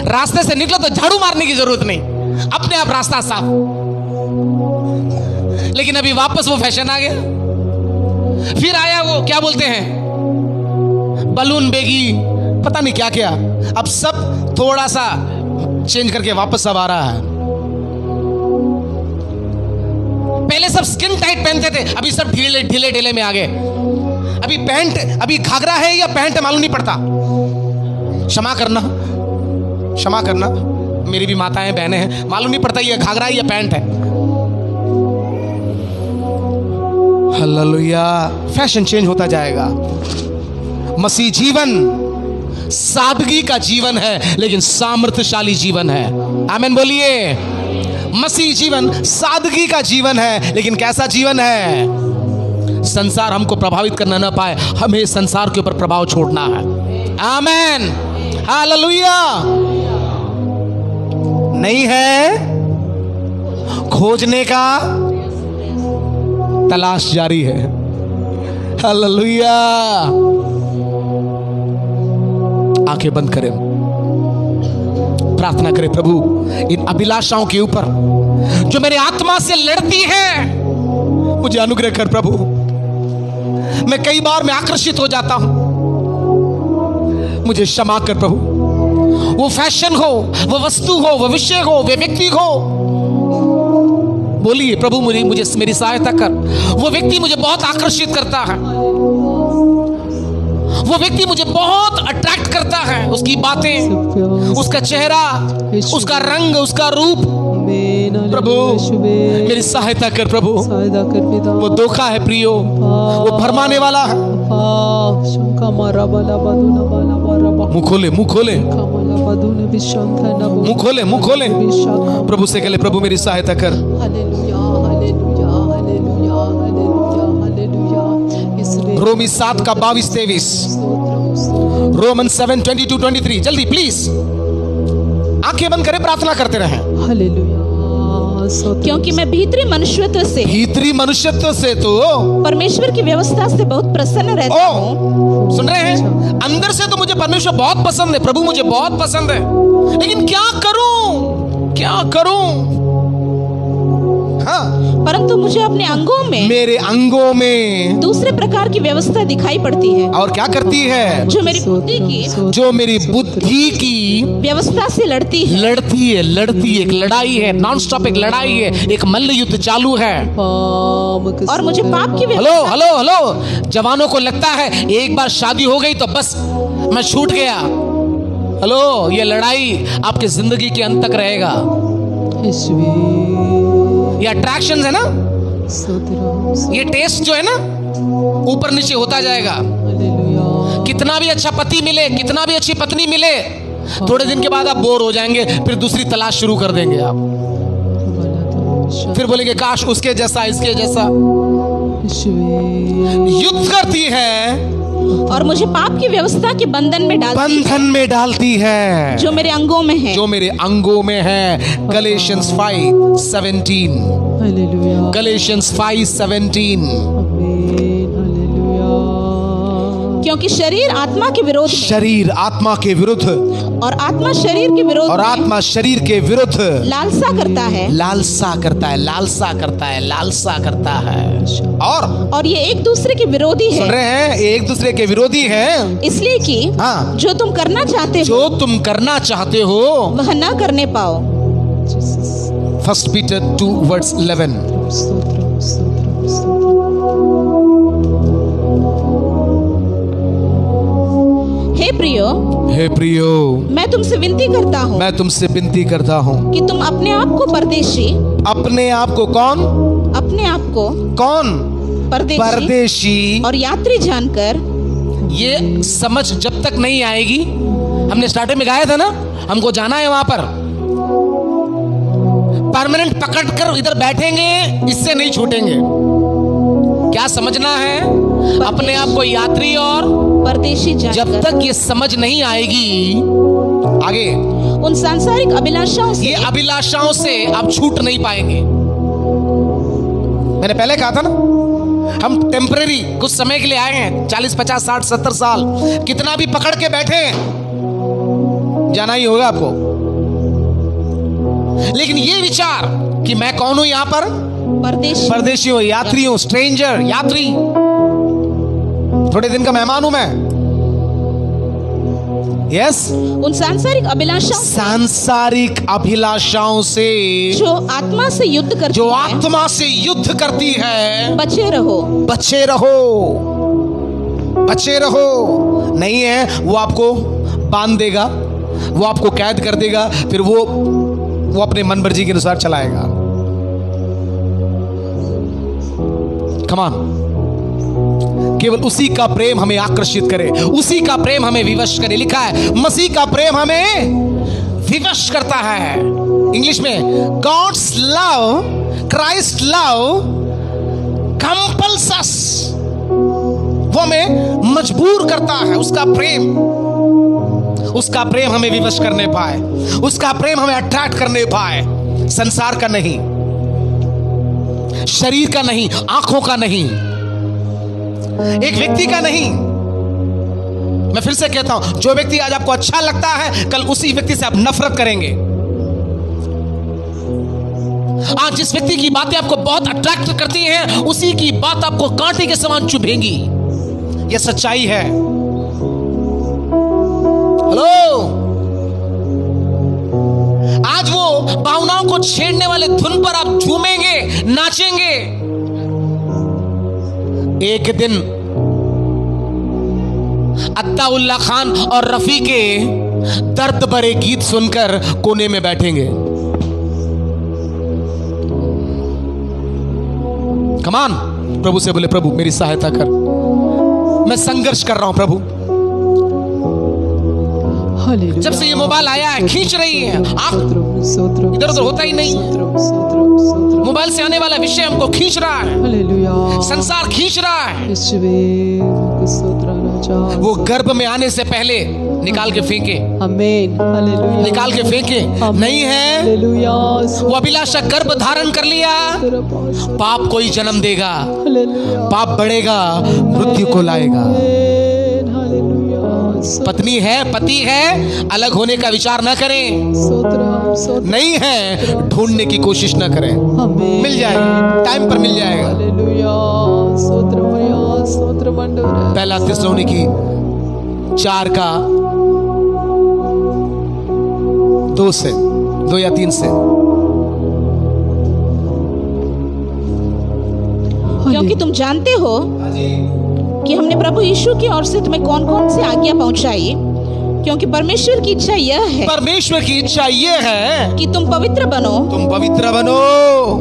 रास्ते से निकलो तो झाड़ू मारने की जरूरत नहीं, अपने आप रास्ता साफ। लेकिन अभी वापस वो फैशन आ गया। फिर आया वो क्या बोलते हैं, बलून बेगी, पता नहीं क्या क्या। अब सब थोड़ा सा चेंज करके वापस सब आ रहा है। पहले सब स्किन टाइट पहनते थे, अभी सब ढीले ढीले ढीले में आ गए। अभी पैंट, अभी घाघरा है या पैंट है मालूम नहीं पड़ता। क्षमा करना, क्षमा करना, मेरी भी माताएं बहनें हैं, मालूम नहीं पड़ता ये घाघरा है या पैंट है। हालेलुया। फैशन चेंज होता जाएगा। मसीह जीवन सादगी का जीवन है, लेकिन सामर्थ्यशाली जीवन है। आमीन बोलिए। मसीह जीवन सादगी का जीवन है, लेकिन कैसा जीवन है? संसार हमको प्रभावित करना ना पाए, हमें संसार के ऊपर प्रभाव छोड़ना है। आमीन, हालेलुया। नहीं है, खोजने का तलाश जारी है। हालेलुया। आंखें बंद करें, प्रार्थना करें। प्रभु, इन अभिलाषाओं के ऊपर जो मेरे आत्मा से लड़ती है, मुझे अनुग्रह कर प्रभु। मैं कई बार मैं आकर्षित हो जाता हूं, मुझे क्षमा कर प्रभु। वो फैशन हो, वो वस्तु हो, वो विषय हो, वो व्यक्ति हो, बोलिए प्रभु मुझे मेरी सहायता कर। वो व्यक्ति मुझे बहुत आकर्षित करता है, वो व्यक्ति मुझे बहुत अट्रैक्ट करता है। उसकी बातें, उसका चेहरा, उसका रंग, उसका रूप। प्रभु मेरी सहायता कर प्रभु। वो धोखा है प्रियो, वो भरमाने वाला है। मुंह खोले, मुंह खोले, मुंह खोले, मुंह खोले। प्रभु से कहले, प्रभु मेरी सहायता कर। रोमी 7 का 22-23, रोमन 7:22-23। जल्दी प्लीज, आंखें बंद करें, प्रार्थना करते रहें। क्योंकि मैं भीतरी मनुष्यत्व से तो परमेश्वर की व्यवस्था से बहुत प्रसन्न रहता हूँ। सुन रहे हैं? अंदर से तो मुझे परमेश्वर बहुत पसंद है, प्रभु मुझे बहुत पसंद है, लेकिन क्या करूं, क्या करूं? हाँ, परंतु मुझे अपने अंगों में, मेरे अंगों में दूसरे प्रकार की व्यवस्था दिखाई पड़ती है। और क्या करती है? जो मेरी बुद्धि की व्यवस्था से लड़ती है। एक लड़ाई है, नॉन स्टॉप एक लड़ाई है, एक मल्ल युद्ध चालू है। और मुझे पाप की हेलो, जवानों को लगता है एक बार शादी हो गई तो बस मैं छूट गया। हेलो, ये लड़ाई आपकी जिंदगी के अंत तक रहेगा। ये अट्रैक्शन है ना, ये टेस्ट जो है ना, ऊपर नीचे होता जाएगा। कितना भी अच्छा पति मिले, कितना भी अच्छी पत्नी मिले, थोड़े दिन के बाद आप बोर हो जाएंगे, फिर दूसरी तलाश शुरू कर देंगे आप। फिर बोलेंगे काश उसके जैसा, इसके जैसा। युद्ध करती है और मुझे पाप की व्यवस्था के बंधन में डालती है, जो मेरे अंगों में है। Galatians 5:17, Galatians 5:17। क्योंकि शरीर आत्मा के विरुद्ध, और आत्मा शरीर के विरुद्ध, लालसा करता है। और ये एक दूसरे के विरोधी है। सुन रहे हैं? एक दूसरे के विरोधी हैं। इसलिए कि जो तुम करना चाहते हो वह ना करने पाओ। 1 Peter 2:11। हे प्रियो, मैं तुमसे विनती करता हूँ कि तुम अपने आप को परदेशी और यात्री जानकर। ये समझ जब तक नहीं आएगी, हमने स्टार्टिंग में गाया था ना, हमको जाना है वहां पर, परमानेंट पकड़ कर इधर बैठेंगे, इससे नहीं छूटेंगे। क्या समझना है? अपने आप को यात्री और परदेशी जानकर। जब तक ये समझ नहीं आएगी, आगे उन सांसारिक अभिलाषाओं से, ये अभिलाषाओं से आप छूट नहीं पाएंगे। मैंने पहले कहा था ना, हम टेम्परेरी कुछ समय के लिए आए हैं, 40 50 60 70 साल, कितना भी पकड़ के बैठे हैं, जाना ही होगा आपको। लेकिन ये विचार कि मैं कौन हूं, यहां पर परदेशी हूं, यात्री हूं, स्ट्रेंजर, यात्री, थोड़े दिन का मेहमान हूं मैं। यस, उन सांसारिक अभिलाषाओं से जो आत्मा से युद्ध करती जो है, आत्मा से युद्ध करती है, बचे रहो, बचे रहो, बचे रहो। नहीं है वो आपको बांध देगा, वो आपको कैद कर देगा, फिर वो अपने मन मर्जी के अनुसार चलाएगा। कम ऑन, केवल उसी का प्रेम हमें आकर्षित करे, उसी का प्रेम हमें विवश करे। लिखा है मसीह का प्रेम हमें विवश करता है। इंग्लिश में God's love, Christ love compels us, वो हमें मजबूर करता है। उसका प्रेम हमें विवश करने पाए, उसका प्रेम हमें अट्रैक्ट करने पाए। संसार का नहीं, शरीर का नहीं, आंखों का नहीं, एक व्यक्ति का नहीं। मैं फिर से कहता हूं, जो व्यक्ति आज आपको अच्छा लगता है, कल उसी व्यक्ति से आप नफरत करेंगे। आज जिस व्यक्ति की बातें आपको बहुत अट्रैक्ट करती हैं, उसी की बात आपको कांटे के समान चुभेंगी। यह सच्चाई है। हेलो, आज वो भावनाओं को छेड़ने वाले धुन पर आप झूमेंगे, नाचेंगे। एक दिन अत्ताउल्लाह खान और रफी के दर्द भरे गीत सुनकर कोने में बैठेंगे। कमान, प्रभु से बोले, प्रभु मेरी सहायता कर, मैं संघर्ष कर रहा हूं प्रभु। जब से ये मोबाइल आया है, खींच रही है, आंख इधर उधर होता ही नहीं। मोबाइल से आने वाला विषय हमको खींच रहा है, संसार खींच रहा है। वो गर्भ में आने से पहले निकाल के फेंके, निकाल के फेंके, नहीं है वो अभिलाषा गर्भ धारण कर लिया, पाप को ही जन्म देगा, पाप बढ़ेगा, मृत्यु को लाएगा। पत्नी है, पति है, अलग होने का विचार न करें। नहीं है, ढूंढने की कोशिश न करें, मिल जाएगा, टाइम पर मिल जाएगा। पहला थिस्सलुनीकी 4 का 2 या 3 से। क्योंकि तुम जानते हो कि हमने प्रभु यीशु की ओर से तुम्हें कौन कौन सी आज्ञा पहुंचाई, क्योंकि परमेश्वर की इच्छा यह है, परमेश्वर की इच्छा यह है कि तुम पवित्र बनो, तुम पवित्र बनो,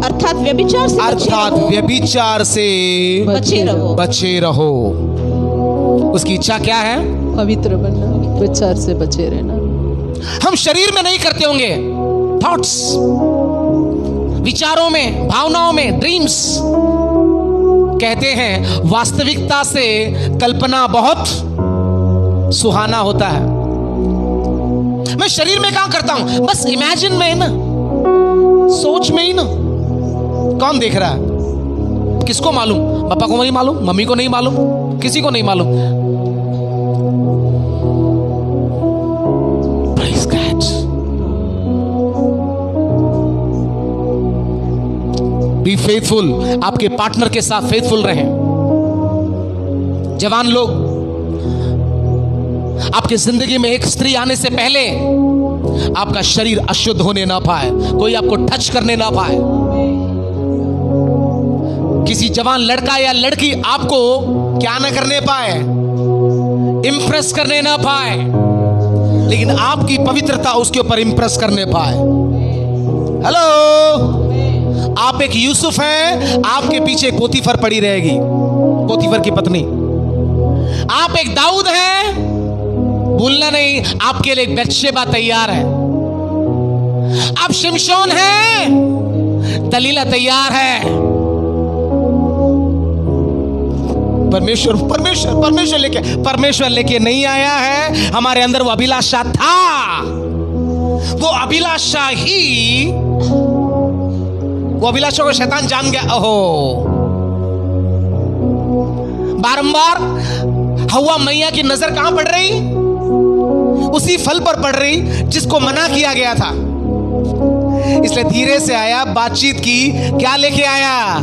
अर्थात व्यभिचार से बचे रहो, बचे रहो। उसकी इच्छा क्या है? पवित्र बनना, व्यभिचार से बचे रहना। हम शरीर में नहीं करते होंगे, थॉट्स, विचारों में, भावनाओं में, ड्रीम्स। कहते हैं वास्तविकता से कल्पना बहुत सुहाना होता है। मैं शरीर में क्या करता हूं? बस इमेजिन में ना, सोच में ही ना। कौन देख रहा है? किसको मालूम? पापा को नहीं मालूम, मम्मी को नहीं मालूम, किसी को नहीं मालूम। Praise God. Be faithful, आपके पार्टनर के साथ फेथफुल रहें। जवान लोग, आपकी जिंदगी में एक स्त्री आने से पहले आपका शरीर अशुद्ध होने ना पाए, कोई आपको टच करने ना पाए। किसी जवान लड़का या लड़की आपको क्या ना करने पाए, इंप्रेस करने ना पाए, लेकिन आपकी पवित्रता उसके ऊपर इंप्रेस करने पाए। हेलो, आप एक यूसुफ हैं, आपके पीछे एक पोतीफर पड़ी रहेगी, पोतीफर की पत्नी। आप एक दाऊद हैं, भूलना नहीं, आपके लिए एक बत्शेबा तैयार है। आप शिमशोन हैं, दलीला तैयार है। परमेश्वर लेके नहीं आया है, हमारे अंदर वो अभिलाषा था, वो अभिलाषा को शैतान जान गया। ओहो, बारंबार हव्वा मैया की नजर कहां पड़ रही? उसी फल पर पड़ रही जिसको मना किया गया था। इसलिए धीरे से आया, बातचीत की, क्या लेके आया?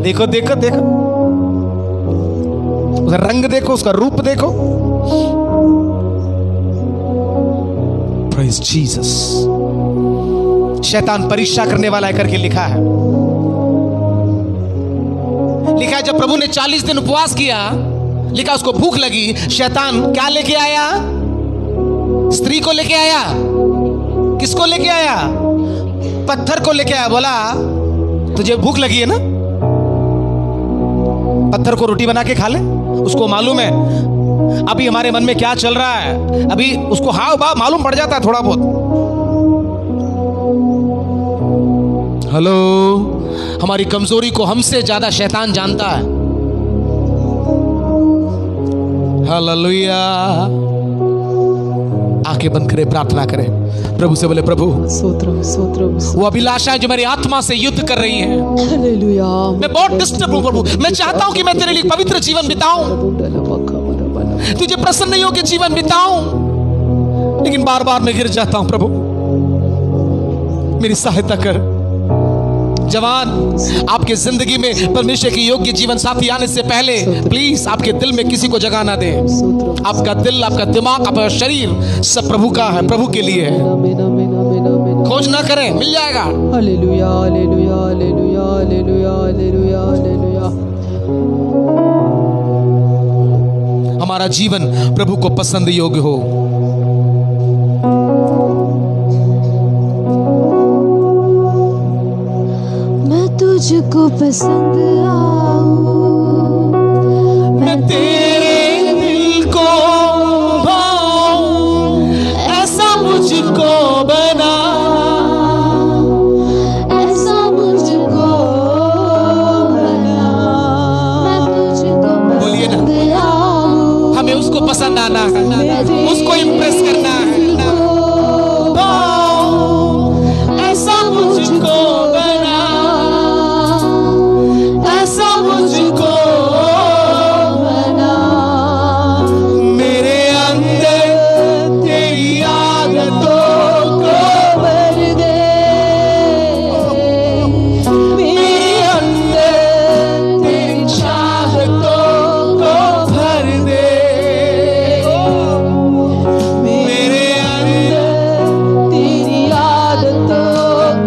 देखो देखो देखो, उसका रंग देखो, उसका रूप देखो। Praise Jesus. शैतान परीक्षा करने वाला है करके लिखा है। लिखा है जब प्रभु ने 40 दिन उपवास किया, लिखा उसको भूख लगी। शैतान क्या लेके आया? स्त्री को लेके आया। किसको लेके आया? पत्थर को लेके आया। बोला तुझे भूख लगी है ना, पत्थर को रोटी बना के खा ले। उसको मालूम है अभी हमारे मन में क्या चल रहा है, अभी उसको हाव भाव मालूम पड़ जाता है थोड़ा बहुत। हेलो, हमारी कमजोरी को हमसे ज्यादा शैतान जानता है। हालेलुया। आंखें बंद करें, प्रार्थना करें, प्रभु से बोले प्रभु वो अभिलाषा जो मेरी आत्मा से युद्ध कर रही है, हालेलुया। मैं बहुत डिस्टर्ब हूं प्रभु। मैं चाहता हूं कि मैं तेरे लिए पवित्र जीवन बिताऊं, तुझे प्रसन्न योग्य जीवन बिताऊं, लेकिन बार बार मैं गिर जाता हूं प्रभु, मेरी सहायता कर। जवान, आपके जिंदगी में परमेश्वर की योग्य जीवन साथी आने से पहले प्लीज आपके दिल में किसी को जगह ना दे। आपका दिल, आपका दिमाग, आपका शरीर सब प्रभु का है, प्रभु के लिए है। खोज ना करें, मिल जाएगा। Hallelujah hallelujah hallelujah hallelujah hallelujah hallelujah. हमारा जीवन प्रभु को पसंद योग्य हो। तुझको पसंद आऊं, मैं तेरे दिल को भाऊं, ऐसा मुझको बना, ऐसा मुझको बना। मैं तुझको बोलिए ना, पसंद आऊं, हमें उसको पसंद आना है, उसको इम्प्रेस करना है। ऐसा मुझको बना, ऐसा मुझको बना, मेरे अंदर तेरी आदतों को भर दे, मेरे अंदर तेरी चाहतों को भर दे, मेरे अंदर तेरी आदतों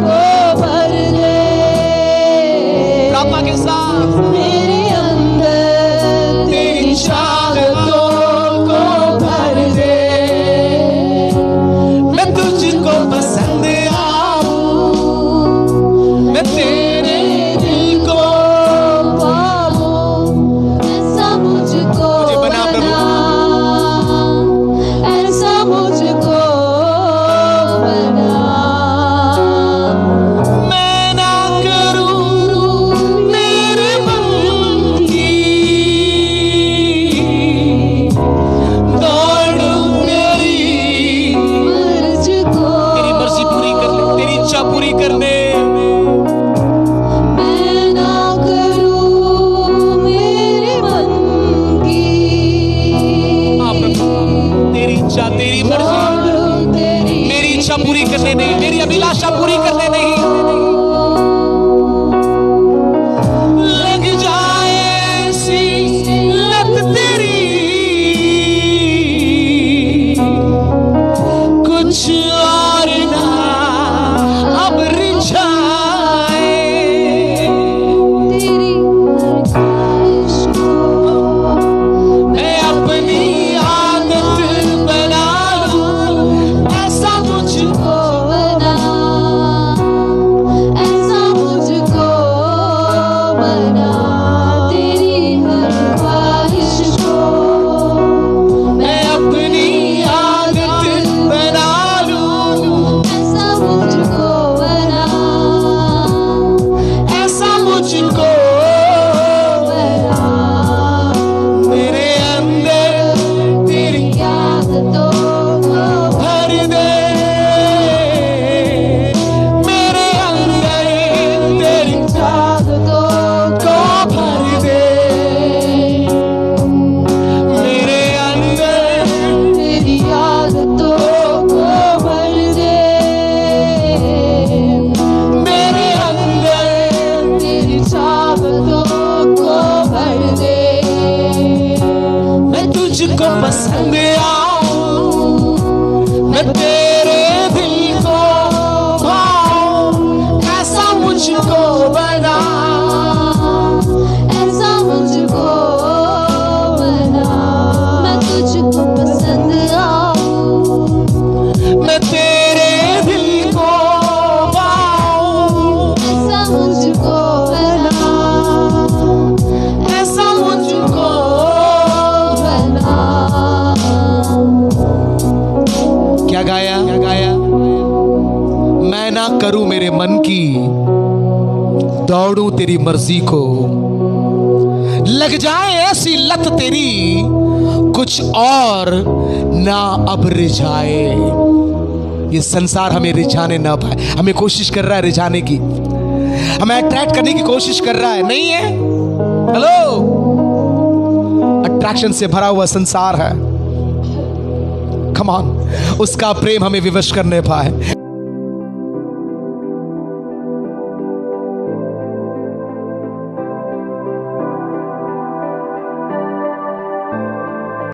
को भर दे, प्रार्थना के साथ मेरे अंदर तेरी चाहतों को भर दे, मैं तुझको पसंद आऊं, मैं तेरे दिल को पाऊं, ऐसा मुझको मुझे बना प्रभु। ऐसा मुझको बना। मैं ना करूं मेरे मन की दौड़, मेरी मर्ज को तेरी मर्जी पूरी कर ले, तेरी इच्छा पूरी करने। मैं ना करूं मेरे मन की, हाँ प्रभु, तेरी इच्छा, तेरी मर्जी, दौड़ूं तेरी मेरी इच्छा पूरी करने नहीं, मेरी अभिलाषा पूरी करने नहीं। लग जाए ऐसी लत तेरी, कुछ और ना अब रिझाए, तेरी ख्वाहिश को मैं अपनी आदत बना लूं, ऐसा मुझको बना। तुझको पसंद आऊं, मैं तेरे दिल को भाऊं, ऐसा मुझको बना, ऐसा मुझको बना। मैं तुझको पसंद आऊं, मैं तेरे दिल को भाऊं, ऐसा मुझको बना, ऐसा मुझको बना। क्या गाया, क्या गाया? मैं ना करूं मेरे मन की, दौड़ूं तेरी मर्जी को, लग जाए ऐसी लत तेरी, कुछ और ना अब रिझाए। ये संसार हमें रिझाने ना पाए। हमें कोशिश कर रहा है रिझाने की, हमें अट्रैक्ट करने की कोशिश कर रहा है, नहीं है? हेलो, अट्रैक्शन से भरा हुआ संसार है। कम ऑन, उसका प्रेम हमें विवश करने पाए।